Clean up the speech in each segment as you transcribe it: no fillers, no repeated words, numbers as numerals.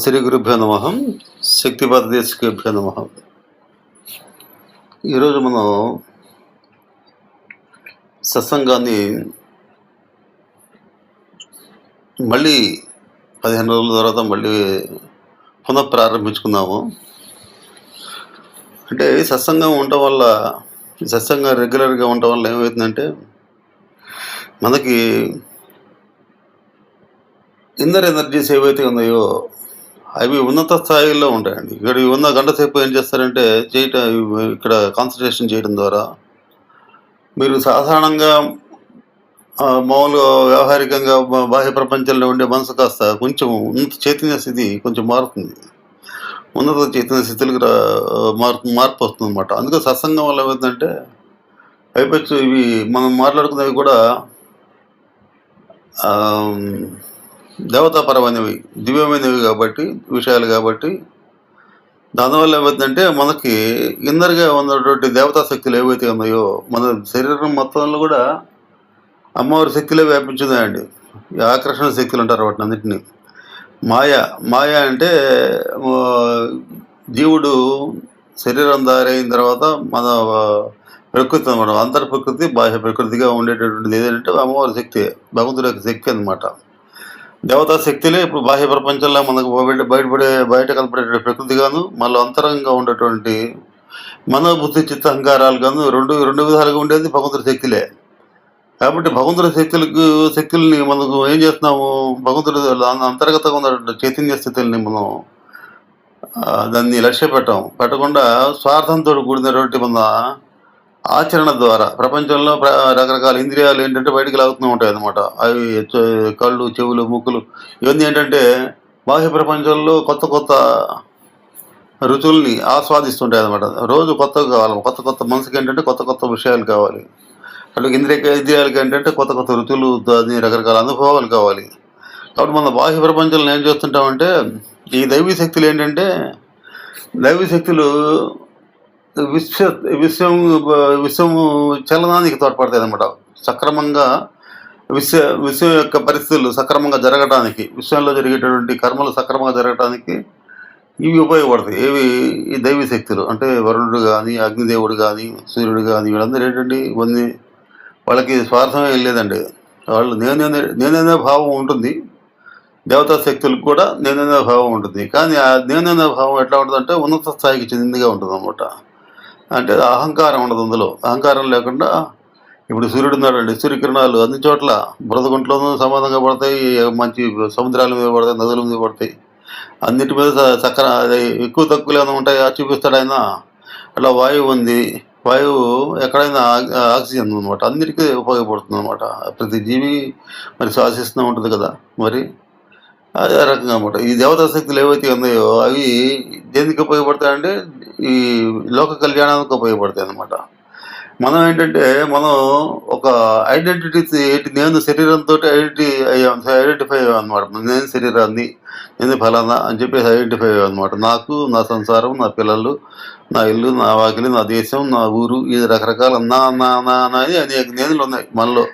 శ్రీ గురుభ్యో నమ. శక్తిపాత దేశికేభ్యో నమ. ఈరోజు మనం సత్సంగాన్ని మళ్ళీ 15 రోజుల తర్వాత మళ్ళీ పునఃప్రారంభించుకున్నాము. అంటే సత్సంగం ఉండటం వల్ల, సత్సంగం రెగ్యులర్గా ఉండటం వల్ల ఏమవుతుందంటే మనకి ఇన్నర్ ఎనర్జీస్ ఏవైతే ఉన్నాయో అవి ఉన్నత స్థాయిలో ఉంటాయండి. ఇక్కడ ఉన్న గంట సేపు ఏం చేస్తారంటే ఇక్కడ కాన్సన్ట్రేషన్ చేయడం ద్వారా మీరు సాధారణంగా మామూలుగా వ్యవహారికంగా బాహ్య ప్రపంచంలో ఉండే మనసు కాస్త కొంచెం ఉన్నత చైతన్య స్థితి కొంచెం మారుతుంది. ఉన్నత చైతన్య స్థితులకు మార్పు వస్తుంది అనమాట. అందుకే సత్సంగం వల్ల ఏమవుతుందంటే పైపెచ్చు ఇవి మనం మాట్లాడుకునేవి కూడా దేవతాపరమైనవి, దివ్యమైనవి కాబట్టి, విషయాలు కాబట్టి దానివల్ల ఏమవుతుందంటే మనకి ఇన్నర్గా ఉన్నటువంటి దేవతా శక్తులు ఏవైతే ఉన్నాయో మన శరీరం మొత్తంలో కూడా అమ్మవారి శక్తులే వ్యాపించున్నాయండి. ఆకర్షణ శక్తులు అంటారు వాటిని అన్నింటినీ. మాయ అంటే జీవుడు శరీరం దారైన తర్వాత మన ప్రకృతి అనమాట. అంతర్ ప్రకృతి, బాహ్య ప్రకృతిగా ఉండేటటువంటిది ఏదంటే అమ్మవారి శక్తి, భగవంతుడి యొక్క శక్తి అనమాట. దేవతా శక్తులే ఇప్పుడు బాహ్య ప్రపంచంలో మనకు బయట కనపడే ప్రకృతిగాను, మళ్ళీ అంతరంగా ఉండేటువంటి మనోబుద్ధి చిత్త అహంకారాలు గాను రెండు విధాలుగా ఉండేది భగవంతుడి శక్తులే. కాబట్టి భగవంతుడి శక్తుల్ని మనకు ఏం చేస్తున్నాము, భగవంతుడి అంతర్గతంగా ఉన్నటువంటి చైతన్య స్థితుల్ని మనం దాన్ని లక్ష్య పెట్టకుండా స్వార్థంతో కూడినటువంటి మన ఆచరణ ద్వారా ప్రపంచంలో రకరకాల ఇంద్రియాలు ఏంటంటే బయటికి లాగుతూ ఉంటాయి అన్నమాట. అవి కళ్ళు, చెవులు, ముక్కులు ఇవన్నీ ఏంటంటే బాహ్య ప్రపంచంలో కొత్త రుచుల్ని ఆస్వాదిస్తుంటాయి అన్నమాట. రోజు కొత్తగా కావాలి, కొత్త మనసుకి ఏంటంటే కొత్త విషయాలు కావాలి. అటు ఇంద్రియాలకి ఏంటంటే కొత్త రుచులు, దాని రకరకాల అనుభవాలు కావాలి. కాబట్టి మన బాహ్య ప్రపంచంలో ఏం చేస్తుంటామంటే ఈ దైవీ శక్తులు ఏంటంటే దైవీ శక్తులు విశ్వం చలనానికి తోడ్పడతాయి అన్నమాట. సక్రమంగా విశ్వం యొక్క పరిస్థితులు సక్రమంగా జరగడానికి, విశ్వంలో జరిగేటటువంటి కర్మలు సక్రమంగా జరగడానికి ఇవి ఉపయోగపడతాయి. ఈ దైవీ శక్తులు అంటే వరుణుడు కానీ, అగ్నిదేవుడు కానీ, సూర్యుడు కానీ వీళ్ళందరూ ఏంటండి ఇవన్నీ వాళ్ళకి స్వార్థమే లేదండి. వాళ్ళు నేననే భావం ఉంటుంది. దేవతా శక్తులకు కూడా నేననే భావం ఉంటుంది. కానీ ఆ నేననే భావం ఎట్లా ఉంటుందంటే ఉన్నత స్థాయికి చెందిందిగా ఉంటుంది అన్నమాట. అంటే అహంకారం ఉండదు అందులో. అహంకారం లేకుండా ఇప్పుడు సూర్యుడు ఉన్నాడండి, సూర్యకిరణాలు అన్ని చోట్ల బురదగుంట్లోనూ సమానంగా పడతాయి, మంచి సముద్రాల మీద పడతాయి, నదుల మీద పడతాయి, అన్నిటి మీద ఎక్కువ తక్కువలు ఏమైనా ఉంటాయా చూపిస్తాడు ఆయన. అట్లా వాయువు ఉంది, వాయువు ఎక్కడైనా ఆక్సిజన్ అనమాట, అన్నిటికీ ఉపయోగపడుతుంది అనమాట. ప్రతి జీవి మరి శ్వాసిస్తూ ఉంటుంది కదా, మరి అదే రకంగా అనమాట. ఈ దేవతా శక్తులు ఏవైతే ఉన్నాయో అవి దేనికి ఉపయోగపడతాయంటే ఈ లోక కళ్యాణానికి ఉపయోగపడతాయి అన్నమాట. మనం ఏంటంటే మనం ఒక నేను శరీరంతో ఐడెంటిఫై అయ్యాం అనమాట. నేను శరీరాన్ని, నేను ఫలానా అని చెప్పేసి ఐడెంటిఫై అయ్యాం అనమాట. నాకు, నా సంసారం, నా పిల్లలు, నా ఇల్లు, నా వాకిలి, నా దేశం, నా ఊరు, ఇది రకరకాల అని అనేక నేనులు ఉన్నాయి మనలో.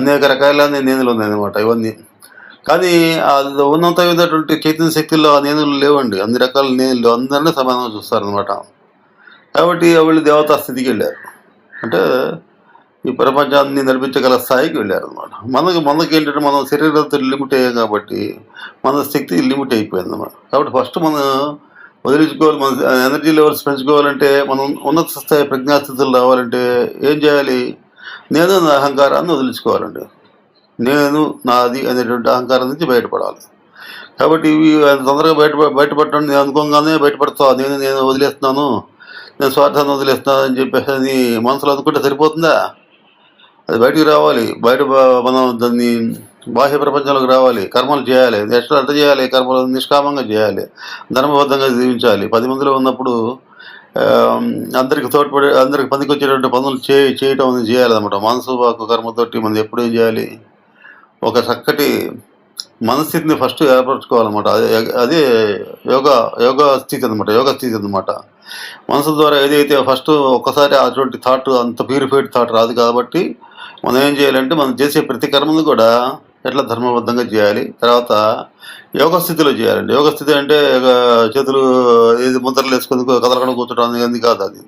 అనేక రకాల నేనులు ఉన్నాయి అనమాట ఇవన్నీ. కానీ ఉన్నతమైనటువంటి చైతన్య శక్తుల్లో ఆ నేనులు లేవండి. అన్ని రకాల నేనులు అందరినీ సమానంగా చూస్తారనమాట. కాబట్టి వీళ్ళు దేవతా స్థితికి వెళ్ళారు. అంటే ఈ ప్రపంచాన్ని నడిపించగల స్థాయికి వెళ్ళారు అనమాట. మనకి ఏంటంటే మనం శరీరంతో లిమిట్ అయ్యాం కాబట్టి మన శక్తి లిమిట్ అయిపోయింది అనమాట. కాబట్టి ఫస్ట్ మనం వదిలించుకోవాలి. మన ఎనర్జీ లెవెల్స్ పెంచుకోవాలంటే, మనం ఉన్నత స్థాయి ప్రజ్ఞాస్థితులు రావాలంటే ఏం చేయాలి? నేను నా అహంకారాన్ని వదిలించుకోవాలండి. నేను, నాది అనేటువంటి అహంకారం నుంచి బయటపడాలి. కాబట్టి ఇవి తొందరగా బయటపడటం నేను అనుకోగానే బయటపడతా. నేను వదిలేస్తున్నాను, నేను స్వార్థాన్ని వదిలేస్తున్నాను అని చెప్పేసి అని మనసులో అనుకుంటే సరిపోతుందా? అది బయటికి రావాలి. మనం దాన్ని బాహ్య ప్రపంచంలోకి రావాలి. కర్మలు చేయాలి. ఎట్లా చేయాలి? కర్మలు నిష్కామంగా చేయాలి, ధర్మబద్ధంగా జీవించాలి. 10 మందిలో ఉన్నప్పుడు అందరికి పనికొచ్చేటువంటి పనులు చేయటం అనేది చేయాలన్నమాట. మనసు, వాక్కు, కర్మతోటి మనం ఎప్పుడేం చేయాలి? ఒక చక్కటి మనస్థితిని ఫస్ట్ ఏర్పరచుకోవాలన్నమాట. అదే యోగా స్థితి అనమాట. మనసు ద్వారా ఏదైతే ఫస్ట్ ఒక్కసారి అటువంటి థాట్, అంత ప్యూరిఫైడ్ థాట్ రాదు. కాబట్టి మనం ఏం చేయాలంటే మనం చేసే ప్రతి కర్మను కూడా ఎట్లా ధర్మబద్ధంగా చేయాలి. తర్వాత యోగ స్థితిలో చేయాలండి. యోగ స్థితి అంటే చేతులు ఏది ముద్రలు వేసుకొని కదలకుండా కూర్చోడం అనేది కాదు అది.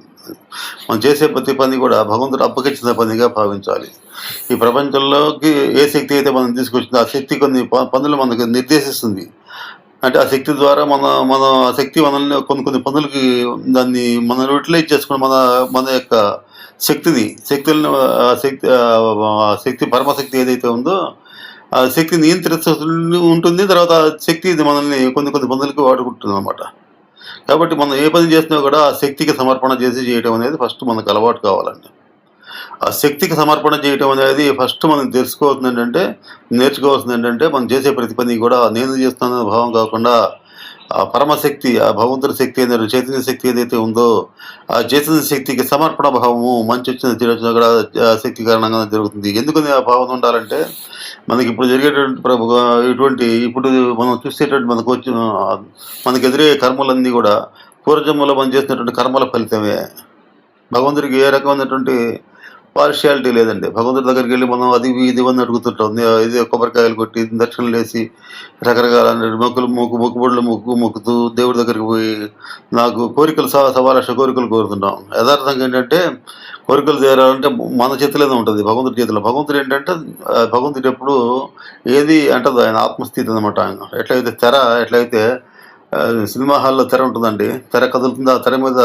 మనం చేసే ప్రతి పని కూడా భగవంతుడు అప్పగించిన పనిగా భావించాలి. ఈ ప్రపంచంలోకి ఏ శక్తి అయితే మనం తీసుకొచ్చిందో ఆ శక్తి కొన్ని పనులు మనకు నిర్దేశిస్తుంది. అంటే ఆ శక్తి ద్వారా మన ఆ శక్తి మనల్ని కొన్ని పనులకి దాన్ని మనం యుటిలైజ్ చేసుకొని మన మన యొక్క శక్తులను ఆ శక్తి పరమశక్తి ఏదైతే ఉందో ఆ శక్తి నియంత్రిస్తూ ఉంటుంది. తర్వాత ఆ శక్తి ఇది మనల్ని కొన్ని పనులకి వాడుకుంటుందనమాట. కాబట్టి మనం ఏ పని చేసినా కూడా ఆ శక్తికి సమర్పణ చేసి చేయడం అనేది ఫస్ట్ మనకు అలవాటు కావాలండి. ఆ శక్తికి సమర్పణ చేయటం అనేది ఫస్ట్ మనం నేర్చుకోవాల్సిందేంటంటే మనం చేసే ప్రతి పని కూడా నేను చేస్తున్నాననే భావం కాకుండా ఆ పరమశక్తి, ఆ భగవంతుడి శక్తి అనేది చైతన్య శక్తి ఏదైతే ఉందో ఆ చైతన్య శక్తికి సమర్పణ భావము మంచి వచ్చిన చెడు వచ్చినా కూడా ఆ శక్తి కారణంగా జరుగుతుంది. ఎందుకని ఆ భావన ఉండాలంటే మనకి ఇప్పుడు జరిగేటువంటి ఇప్పుడు మనం చూసేటువంటి మనకు ఎదురే కర్మలన్నీ కూడా పూర్వజన్మలో మనం చేసినటువంటి కర్మల ఫలితమే. భగవంతుడికి ఏ రకమైనటువంటి పార్షియాలిటీ లేదండి. భగవంతుడి దగ్గరికి వెళ్ళి మనం అది ఇది అని అడుగుతుంటాం. ఇది కొబ్బరికాయలు కొట్టి దక్షిణలేసి రకరకాల మొక్కుబడులు మొక్కుతూ దేవుడి దగ్గరికి పోయి నాకు కోరికలు సవా లక్ష కోరికలు కోరుతుంటాం. యథార్థంగా ఏంటంటే కోరికలు తీరాలంటే మన చేతిలోనే ఉంటుంది, భగవంతుడి చేతిలో. భగవంతుడు ఏంటంటే భగవంతుడు ఎప్పుడు ఏది అంటది ఆయన ఆత్మస్థితి అనమాట. ఆయన ఎట్లయితే సినిమా హాల్లో తెర ఉంటుందండి, తెర కదులుతుంది, ఆ తెర మీద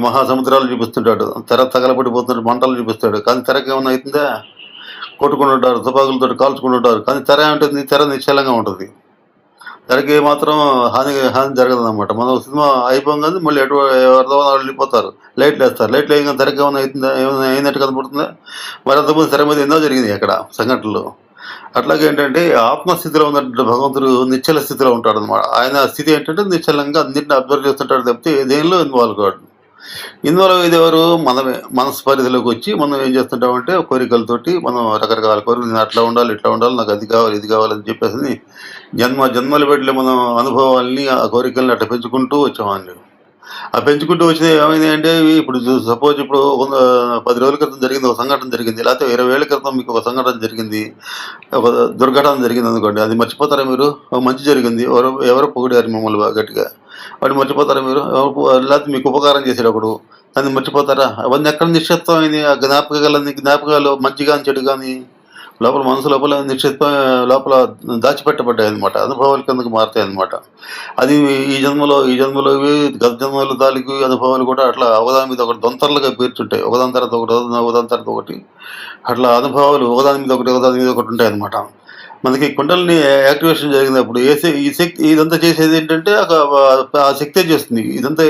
మహాసముద్రాలు చూపిస్తుంటాడు, తెర తగలబడిపోతుంటాడు, మంటలు చూపిస్తాడు. కానీ తెరకి ఏమన్నా అవుతుందా? కొట్టుకుంటుంటారు, తుపాకులతో కాల్చుకుంటుంటారు. కానీ తెర ఏముంటుంది? తెర నిశ్చలంగా ఉంటుంది. తెరకి మాత్రం హాని జరగదన్నమాట. మన సినిమా అయిపోగానే మళ్ళీ ఎవరిదో వాళ్ళు వెళ్ళిపోతారు, లైట్లు వేస్తారు. లైట్లు వేయగానే తెరకి ఏమైనా అవుతుందా? ఏమైనా అయినట్టు కనపడుతుందా? మరి అంతకుముందు తెర మీద ఎన్నో జరిగింది అక్కడ సంఘటనలు. అట్లాగే ఏంటంటే ఆత్మస్థితిలో ఉన్నటువంటి భగవంతుడు నిశ్చల స్థితిలో ఉంటాడు అనమాట. ఆయన స్థితి ఏంటంటే నిశ్చలంగా అన్నింటిని అబ్జర్వ్ చేస్తుంటాడు తప్పితే దేనిలో ఇన్వాల్వ్ కాడు. ఇన్వాల్వ్ అయ్యేది ఎవరు? మనమే. మనసు పరిధిలోకి వచ్చి మనం ఏం చేస్తుంటామంటే కోరికలతోటి మనం రకరకాల కోరికలు, నేను అట్లా ఉండాలి, ఇట్లా ఉండాలి, నాకు అది కావాలి, ఇది కావాలని చెప్పేసి జన్మలు పెట్టి మనం అనుభవాల్ని ఆ కోరికల్ని అట్లా పెంచుకుంటూ వచ్చామండి. ఆ పెంచుకుంటూ వచ్చినవి ఏమైంది అంటే ఇప్పుడు సపోజ్ ఇప్పుడు 10 రోజుల క్రితం జరిగింది ఒక సంఘటన జరిగింది, లేకపోతే 20 ఏళ్ల క్రితం మీకు ఒక సంఘటన జరిగింది, ఒక దుర్ఘటన జరిగింది అనుకోండి. అది మర్చిపోతారా మీరు? మంచి జరిగింది, ఎవరో పొగిడారు మిమ్మల్ని బాగా గట్టిగా, వాడు మర్చిపోతారా మీరు? లేకపోతే మీకు ఉపకారం చేసాడు ఒకడు, దాన్ని మర్చిపోతారా? అవన్నీ ఎక్కడ నిశ్చితమైంది? ఆ జ్ఞాపకాలు మంచి కానీ చెడు కానీ మనసు లోపల లోపల దాచిపెట్టబడ్డాయి అనమాట. అనుభవాల కిందకు మారుతాయి అనమాట. అది ఈ జన్మలో గత జన్మల తాలూకు అనుభవాలు కూడా అట్లా ఒకదాని మీద ఒకటి దొంతరలుగా పేర్చుంటాయి. ఒకదాని తర్వాత ఒకటి అట్లా అనుభవాలు ఒకదాని మీద ఒకటి ఉంటాయి అనమాట. మనకి కుండలిని యాక్టివేషన్ జరిగినప్పుడు ఈ శక్తి ఇదంతా చేసేది ఏంటంటే ఆ శక్తే చేస్తుంది ఇదంతా.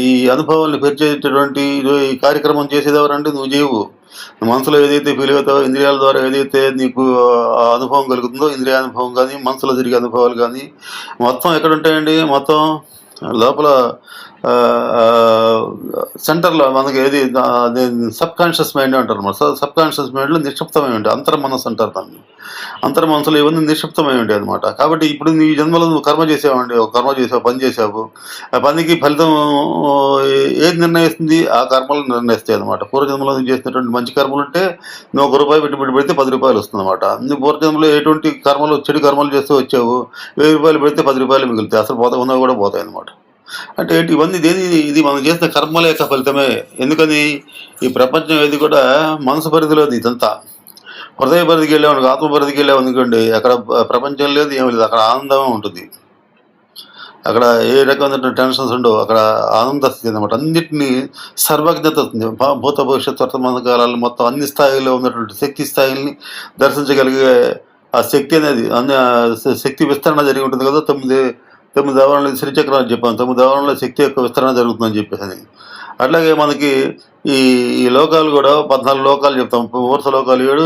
ఈ అనుభవాలను పెంచేటటువంటి ఈ కార్యక్రమం చేసేది ఎవరంటే నువ్వు చేయవు. మనసులో ఏదైతే ఫీల్ అవుతావో, ఇంద్రియాల ద్వారా ఏదైతే నీకు ఆ అనుభవం కలుగుతుందో, ఇంద్రియానుభవం కానీ మనసులో జరిగే అనుభవాలు కానీ మొత్తం ఎక్కడ ఉంటాయండి? మొత్తం లోపల సెంటర్లో మనకి ఏది సబ్ కాన్షియస్ మైండ్ అంటారు అనమాట. సబ్ కాన్షియస్ మైండ్లో నిక్షిప్తమై ఉంటాయి, అంతర్మనస్సు అంటారు దాన్ని. అంతర్మనస్సులో ఇవన్నీ నిక్షిప్తమై ఉంటాయి అనమాట. కాబట్టి ఇప్పుడు నీ జన్మలో నువ్వు కర్మ చేసావు, పని చేసావు. ఆ పనికి ఫలితం ఏది నిర్ణయిస్తుంది? ఆ కర్మలు నిర్ణయిస్తాయి అనమాట. పూర్వజన్మలో నువ్వు చేసినటువంటి మంచి కర్మలు ఉంటే నువ్వు ₹1 పెట్టుబడి పెడితే ₹10 వస్తుంది అనమాట. నువ్వు పూర్వజన్మలో ఎటువంటి చెడు కర్మలు చేస్తూ వచ్చావు, ₹1000 పెడితే ₹10 మిగులుతాయి. అసలు ఉన్నవి కూడా పోతాయి అనమాట. అంటే ఏంటి ఇవన్నీ? ఇది మనం చేసిన కర్మల యొక్క ఫలితమే. ఎందుకని? ఈ ప్రపంచం ఏది కూడా మనసు పరిధిలోది. ఇదంతా హృదయ పరిధికి వెళ్ళామనుకో, ఆత్మ పరిధికి వెళ్ళామనుకోండి, అక్కడ ప్రపంచం లేదు, ఏమి లేదు. అక్కడ ఆనందమే ఉంటుంది. అక్కడ ఏ రకమైన టెన్షన్స్ ఉండవు. అక్కడ ఆనంద స్థితి అనమాట. అన్నిటినీ సర్వజ్ఞత వస్తుంది. భూత భవిష్యత్ వర్తమాన కాలాలు మొత్తం అన్ని స్థాయిలో ఉన్నటువంటి శక్తి స్థాయిల్ని దర్శించగలిగే ఆ శక్తి అనేది శక్తి విస్తరణ జరిగి ఉంటుంది కదా. 9 ఆవరణలు శ్రీచక్రాలు చెప్పాను. 9 ఆవరణలో శక్తి యొక్క విస్తరణ జరుగుతుందని చెప్పేసి. అట్లాగే మనకి ఈ లోకాలు కూడా 14 లోకాలు చెప్తాం. ఊర్ధ లోకాలు 7,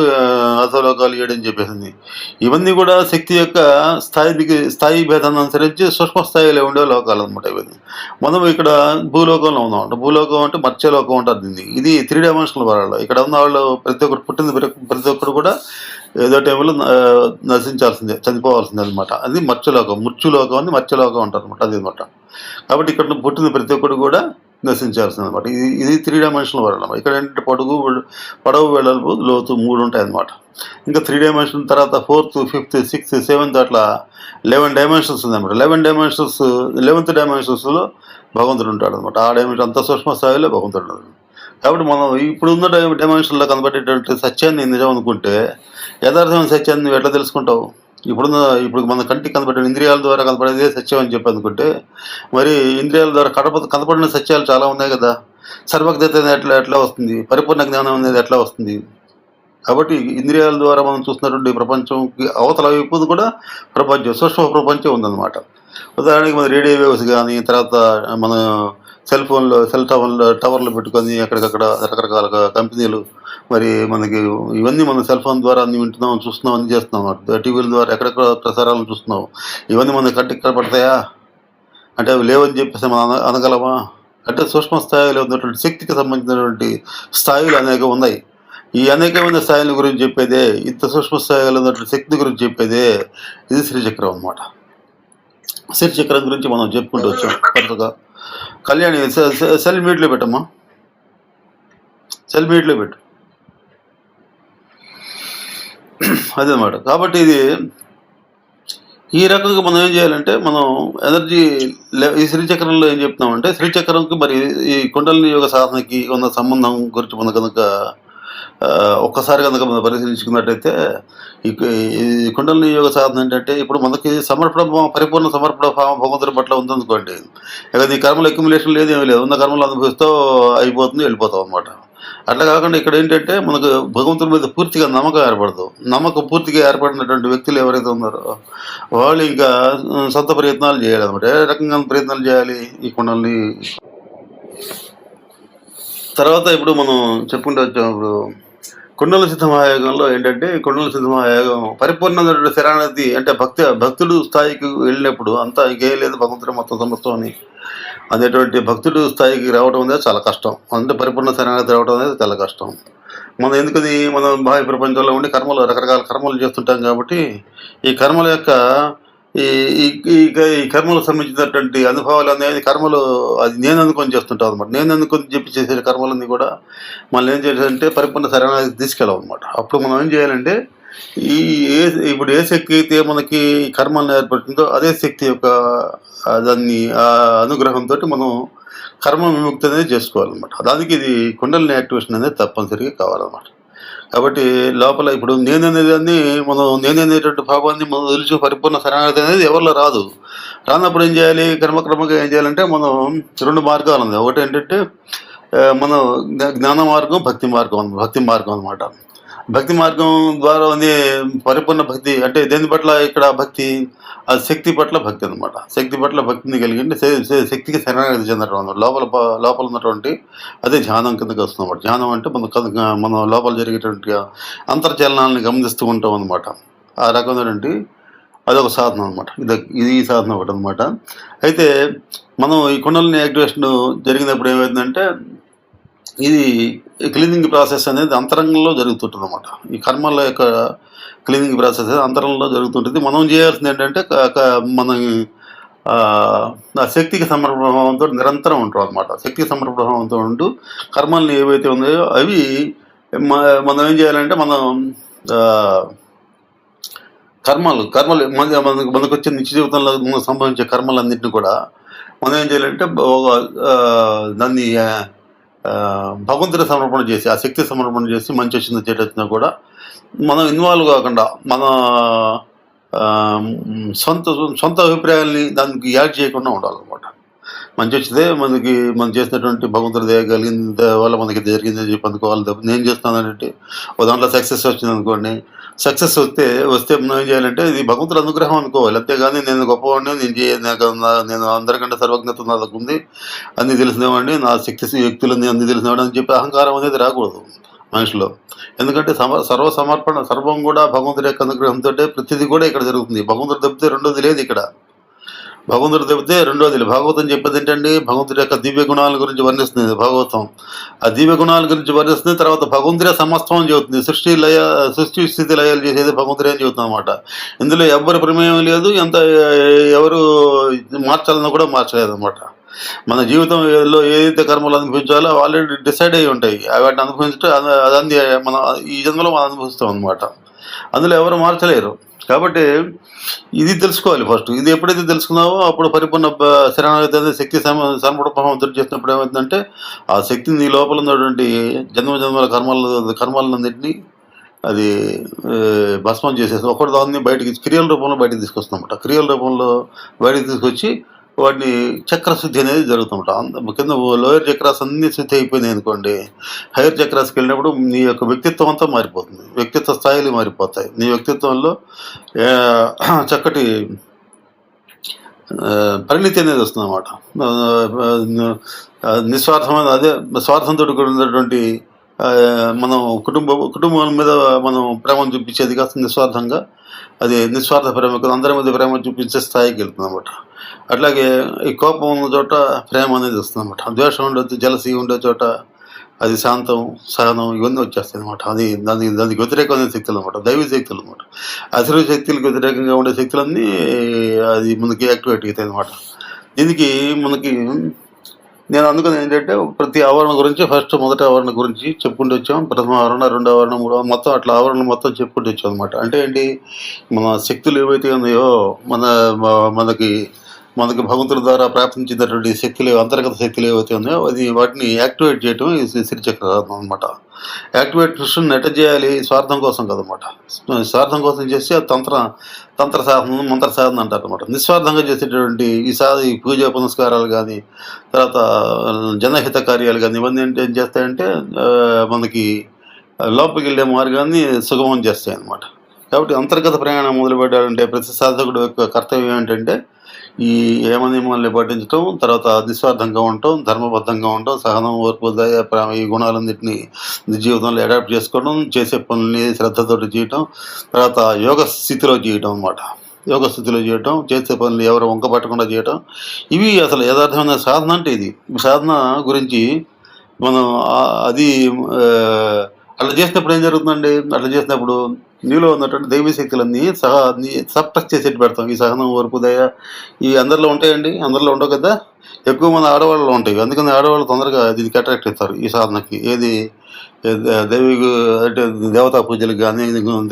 అధో లోకాలు 7 అని చెప్పేసింది. ఇవన్నీ కూడా శక్తి యొక్క స్థాయి భేదాన్ని అనుసరించి సూక్ష్మ స్థాయిలో ఉండే లోకాలు అనమాట ఇవన్నీ. మనం ఇక్కడ భూలోకంలో ఉన్నాం. భూలోకం అంటే మత్స్యలోకం అంటారు దీన్ని. ఇది 3 డైమెన్షనల్ వరల్డ్. ఇక్కడ ఉన్న వాళ్ళు ప్రతి ఒక్కరు కూడా ఏదో టైంలో నశించాల్సిందే, చనిపోవాల్సిందే అనమాట. అది మత్స్యలోకం అని మత్స్యలోకం అంటారు అనమాట. అది అనమాట. కాబట్టి ఇక్కడ పుట్టిన ప్రతి ఒక్కరు కూడా దర్శించాల్సిందనమాట. ఇది 3 డైమెన్షనల్ వరల్డ్ అనమాట. ఇక్కడ ఏంటంటే పొడవు, వెడల్పు, లోతు 3 ఉంటాయన్నమాట. ఇంకా 3 డైమెన్షన్ తర్వాత 4th, 5th, 6th, 7th అట్లా 11 డైమెన్షన్స్ ఉందన్నమాట. 11th డైమెన్షన్స్లో భగవంతుడు ఉంటాడనమాట. ఆ డైమెన్షన్ అంత సూక్ష్మ స్థాయిలో భగవంతుడు ఉన్నాడు. కాబట్టి మనం ఇప్పుడున్న డైమెన్షన్లో కనబడేటువంటి సత్యాన్ని నిజం అనుకుంటే యథార్థమైన సత్యాన్ని నువ్వు ఎట్లా తెలుసుకుంటావు? ఇప్పుడు మన కంటికి కనబడే ఇంద్రియాల ద్వారా కనపడేదే సత్యం అని చెప్పి అనుకుంటే మరి ఇంద్రియాల ద్వారా కనపడిన సత్యాలు చాలా ఉన్నాయి కదా. సర్వజ్ఞత అనేది ఎట్లా వస్తుంది? పరిపూర్ణ జ్ఞానం అనేది ఎట్లా వస్తుంది? కాబట్టి ఇంద్రియాల ద్వారా మనం చూస్తున్నటువంటి ప్రపంచంకి అవతల వైపు కూడా ప్రపంచం, సూక్ష్మ ప్రపంచం ఉందన్నమాట. ఉదాహరణకి మన రేడియో వేవ్స్ కానీ, తర్వాత మన సెల్ టవర్లు పెట్టుకొని ఎక్కడికక్కడ రకరకాల కంపెనీలు మరి మనకి ఇవన్నీ మన సెల్ ఫోన్ ద్వారా అన్ని వింటున్నాం, చూస్తున్నాం, అన్ని చేస్తున్నాం. టీవీల ద్వారా ఎక్కడెక్కడ ప్రసారాలను చూస్తున్నాం. ఇవన్నీ మన కంటికి కనపడతాయా అంటే అవి లేవని చెప్పేసి మనం అనగలమా? అంటే సూక్ష్మ స్థాయిలో ఉన్నటువంటి శక్తికి సంబంధించినటువంటి స్థాయిలు అనేక ఉన్నాయి. ఈ అనేకమైన స్థాయిల గురించి చెప్పేదే, ఇంత సూక్ష్మ స్థాయిలో ఉన్నటువంటి శక్తి గురించి చెప్పేదే ఇది శ్రీచక్రం అనమాట. శ్రీచక్రం గురించి మనం చెప్పుకుంటూ వచ్చాం కొత్తగా. కళ్యాణి సెల్ మ్యూట్లో పెట్టమ్మా, సెల్ మ్యూట్లో పెట్టు. అదనమాట. కాబట్టి ఇది ఈ రకంగా మనం ఏం చేయాలంటే మనం ఎనర్జీ ఈ శ్రీచక్రంలో ఏం చెప్తున్నామంటే శ్రీచక్రంకి మరి ఈ కుండలిని యోగ సాధనకి ఉన్న సంబంధం గురించి మనం కనుక ఒక్కసారి కనుక మనం పరిశీలించుకున్నట్టయితే ఈ కుండలిని యోగ సాధన ఏంటంటే ఇప్పుడు మనకి పరిపూర్ణ సమర్పణ భావం భగవంతుడి పట్ల ఉందనుకోండి. ఇక నీ కర్మలు అక్యుములేషన్ లేదు, ఏమీ లేదు, ఉన్న కర్మలు అనుభవిస్తూ అయిపోతుంది, వెళ్ళిపోతాం అనమాట. అట్లా కాకుండా ఇక్కడ ఏంటంటే మనకు భగవంతుడి మీద పూర్తిగా నమ్మకం ఏర్పడదు. నమ్మకం పూర్తిగా ఏర్పడినటువంటి వ్యక్తులు ఎవరైతే ఉన్నారో వాళ్ళు ఇంకా సొంత ప్రయత్నాలు చేయాలన్నమాట. ఏ రకంగా ప్రయత్నాలు చేయాలి ఈ కుండలిని తర్వాత ఇప్పుడు మనం చెప్పుకుంటూ వచ్చాం. ఇప్పుడు కుండల సిద్ధ మహాయోగంలో ఏంటంటే కుండల సిద్ధ మహాయోగం పరిపూర్ణమైనటువంటి శరణాగతి అంటే భక్తుడు స్థాయికి వెళ్ళినప్పుడు అంతా ఇంకేం లేదు, భగవంతుడు మొత్తం సమస్తం అని అనేటువంటి భక్తుడు స్థాయికి రావడం అనేది చాలా కష్టం. అంటే పరిపూర్ణ శరణాగతి రావడం అనేది చాలా కష్టం. మనం బాహ్య ప్రపంచంలో ఉండి రకరకాల కర్మలు చేస్తుంటాం. కాబట్టి ఈ కర్మల యొక్క ఈ కర్మలకు సంబంధించినటువంటి అనుభవాలు అనేది కర్మలు అది నేను అనుకొని చేస్తుంటాం అనమాట. నేను అనుకొని చెప్పి చేసే కర్మలన్నీ కూడా మనం ఏం చేయాలంటే పరిపూర్ణ శరణాగతికి తీసుకెళ్ళాం అనమాట. అప్పుడు మనం ఏం చేయాలంటే ఇప్పుడు ఏ శక్తి అయితే మనకి కర్మలను ఏర్పడుతుందో అదే శక్తి యొక్క దాన్ని అనుగ్రహంతో మనం కర్మ విముక్తి అనేది చేసుకోవాలన్నమాట. దానికి ఇది కుండలిని యాక్టివేషన్ అనేది తప్పనిసరిగా కావాలన్నమాట. కాబట్టి లోపల ఇప్పుడు నేననేదాన్ని నేననేటువంటి భావాన్ని మనం వదిలిచి పరిపూర్ణ శరణాగతి అనేది ఎవరిలో రానప్పుడు ఏం చేయాలి? క్రమక్రమంగా ఏం చేయాలంటే మనం 2 మార్గాలు ఉంది. ఒకటి ఏంటంటే మనం జ్ఞాన మార్గం, భక్తి మార్గం అనమాట. భక్తి మార్గం ద్వారా పరిపూర్ణ భక్తి అంటే దేని పట్ల ఇక్కడ భక్తి? ఆ శక్తి పట్ల భక్తి అనమాట. శక్తి పట్ల భక్తిని కలిగి శక్తికి శరణాగతి చెందడం లోపల ఉన్నటువంటి అదే ధ్యానం కిందకి వస్తుంది అనమాట. ధ్యానం అంటే మన లోపల జరిగేటువంటి అంతర్చలనాలను గమనిస్తూ ఉంటాం అనమాట. ఆ రకమైనటువంటి అదొక సాధన అనమాట. ఇది సాధన ఒకటి అనమాట. అయితే మనం ఈ కుండలిని యాక్టివేషన్ జరిగినప్పుడు ఏమైందంటే ఇది క్లీనింగ్ ప్రాసెస్ అనేది అంతరంగంలో జరుగుతుంటుంది అనమాట. ఈ కర్మల యొక్క క్లీనింగ్ ప్రాసెస్ అంతరంగంలో జరుగుతుంటుంది. మనం చేయాల్సింది ఏంటంటే మనం ఆ శక్తికి సమర్పణతో నిరంతరం ఉంటాం అనమాట. శక్తికి సమర్పణతో ఉంటూ కర్మల్ని ఏవైతే ఉన్నాయో అవి మనం ఏం చేయాలంటే మనం కర్మలు మనకు వచ్చే నిత్య జీవితంలో సంభవించే కర్మలన్నింటినీ కూడా మనం ఏం చేయాలంటే దాన్ని భగవంతుడి సమర్పణ చేసి ఆ శక్తి సమర్పణ చేసి మంచి వచ్చిందో చెడు వచ్చినా కూడా మనం ఇన్వాల్వ్ కాకుండా మన సొంత అభిప్రాయాల్ని దానికి యాడ్ చేయకుండా ఉండాలన్నమాట. మంచి వచ్చితే మనం చేసినటువంటి భగవంతుడి దయ కలిగిన వల్ల మనకి జరిగిందని చెప్పి అనుకోవాలి. నేను చేస్తున్నానంటే దాంట్లో సక్సెస్ వచ్చింది అనుకోండి, సక్సెస్ వస్తే మనం ఏం చేయాలంటే ఇది భగవంతుడి అనుగ్రహం అనుకోవాలి. అంతేగాని నేను గొప్పవాడిని, నేను అందరికంటే సర్వజ్ఞత నాకు ఉంది, అన్నీ తెలిసినవాడిని, నా వ్యక్తులన్నీ అన్నీ తెలిసినవాడిని అని చెప్పి అహంకారం అనేది రాకూడదు మనిషిలో. ఎందుకంటే సర్వం కూడా భగవంతుడి యొక్క అనుగ్రహంతో ప్రతిదీ కూడా ఇక్కడ జరుగుతుంది. భగవంతుడు తప్పితే రెండోది లేదు ఇక్కడ. భగవంతుడు తప్పితే రెండోది లేదు. భాగవతం చెప్పేది ఏంటండి? భగవంతుడి యొక్క దివ్య గుణాల గురించి వర్ణిస్తుంది భాగవతం. ఆ దివ్య గుణాల గురించి వర్ణిస్తుంది. తర్వాత భగవంతుడే సమస్తం అని చెబుతుంది. సృష్టి స్థితి లయాలు చేసేది భగవంతుడే అని చెబుతుంది అనమాట. ఇందులో ఎవరి ప్రమేయం లేదు, ఎవరు మార్చాలన్నా కూడా మార్చలేదు అనమాట. మన జీవితంలో ఏదైతే కర్మలు అనుభవించాలో ఆల్రెడీ డిసైడ్ అయ్యి ఉంటాయి. వాటిని అనుభవించడం అదంది మనం ఈ జన్మలో మనం అనుభవిస్తాం అనమాట. అందులో ఎవరు మార్చలేరు. కాబట్టి ఇది తెలుసుకోవాలి ఫస్ట్. ఇది ఎప్పుడైతే తెలుసుకున్నావో అప్పుడు పరిపూర్ణ శరణాగతి అనేది శక్తి సమర్పణం చేసినప్పుడు ఏమవుతుందంటే ఆ శక్తిని నీ లోపల ఉన్నటువంటి జన్మల కర్మలన్నింటినీ అది భస్మం చేసేసి ఒకటి దాన్ని బయటికి క్రియల రూపంలో బయటకు తీసుకొస్తుందన్నమాట. క్రియల రూపంలో బయటకు తీసుకొచ్చి వాటిని చక్ర శుద్ధి అనేది జరుగుతుందన్నమాట. కింద లోయర్ చక్రాస్ అన్ని శుద్ధి అయిపోయినాయి అనుకోండి, హైయర్ చక్రాస్కి వెళ్ళినప్పుడు నీ యొక్క వ్యక్తిత్వం అంతా మారిపోతుంది. వ్యక్తిత్వ స్థాయిలు మారిపోతాయి. నీ వ్యక్తిత్వంలో చక్కటి పరిణితి అనేది వస్తుంది అన్నమాట. నిస్వార్థమైన అదే స్వార్థంతో కూడినటువంటి మనం కుటుంబం మీద మనం ప్రేమను చూపించేది కాస్త నిస్వార్థంగా, అది నిస్వార్థ ప్రేమ, అందరి మీద ప్రేమ చూపించే స్థాయికి వెళ్తుంది అనమాట. అట్లాగే ఈ కోపం ఉన్న చోట ప్రేమ అనేది వస్తుంది అనమాట. ద్వేషం ఉండొచ్చు, జలసి ఉండే చోట అది శాంతం, సహనం ఇవన్నీ వచ్చేస్తాయి అనమాట. అది దానికి వ్యతిరేకమైన శక్తులు అనమాట, దైవీ శక్తులు అనమాట. అసలు శక్తులకు వ్యతిరేకంగా ఉండే శక్తులన్నీ అది మనకి యాక్టివేట్ అవుతాయి అనమాట. దీనికి మనకి నేను అందుకని ఏంటంటే ప్రతి ఆవరణ గురించి మొదటి ఆవరణ గురించి చెప్పుకుంటూ వచ్చాం. ప్రథమ ఆవరణ, రెండో ఆవరణ, మూడో మొత్తం అట్లా ఆవరణ మొత్తం చెప్పుకుంటూ వచ్చాం అనమాట. అంటే ఏంటి, మన శక్తులు ఏవైతే ఉన్నాయో మనకి భగవంతుడి ద్వారా ప్రాప్తించినటువంటి శక్తులు, అంతర్గత శక్తులు ఏవైతే ఉన్నాయో వాటిని యాక్టివేట్ చేయటం ఈ శ్రీచక్ర సాధన అనమాట. యాక్టివేషన్ ఎట్ట చేయాలి? స్వార్థం కోసం కదనమాట. స్వార్థం కోసం చేస్తే తంత్ర సాధన, మంత్ర సాధన అంటారు అనమాట. నిస్వార్థంగా చేసేటటువంటి ఈ పూజా పునస్కారాలు కానీ, తర్వాత జనహిత కార్యాలు కానీ, ఇవన్నీ ఏం చేస్తాయంటే మనకి లోపలికి వెళ్ళే మార్గాన్ని సుగమం చేస్తాయి అన్నమాట. కాబట్టి అంతర్గత ప్రయాణం మొదలుపెట్టాలంటే ప్రతి సాధకుడు యొక్క కర్తవ్యం ఏంటంటే ఈ యమనియమాల్ని పాటించడం, తర్వాత నిస్వార్థంగా ఉండటం, ధర్మబద్ధంగా ఉండటం, సహనం, ఓర్పు, దయ, ప్రేమ ఈ గుణాలన్నింటినీ జీవితంలో అడాప్ట్ చేసుకోవడం, చేసే పనుల్ని శ్రద్ధతోటి చేయటం, తర్వాత యోగ స్థితిలో చేయటం అన్నమాట. యోగ స్థితిలో చేయటం, చేసే పనులు ఎవరు వంక పట్టకుండా చేయటం, ఇవి అసలు యథార్థమైన సాధన అంటే ఇది. సాధన గురించి మనం అది అట్లా చేసినప్పుడు ఏం జరుగుతుందండి? అట్లా చేసినప్పుడు నీలో ఉన్నటువంటి దైవీ శక్తులన్నీ సప్రెస్ చేసేట్టు పెడతాం. ఈ సహనం, ఓర్పు, దయ ఇవి అందరిలో ఉంటాయండి? అందరిలో ఉండవు కదా. ఎక్కువ మంది ఆడవాళ్ళలో ఉంటాయి. అందుకని ఆడవాళ్ళు తొందరగా దీనికి అట్రాక్ట్ అవుతారు ఈ సాధనకి. ఏది దైవిక అంటే దేవతా పూజలకు కానీ,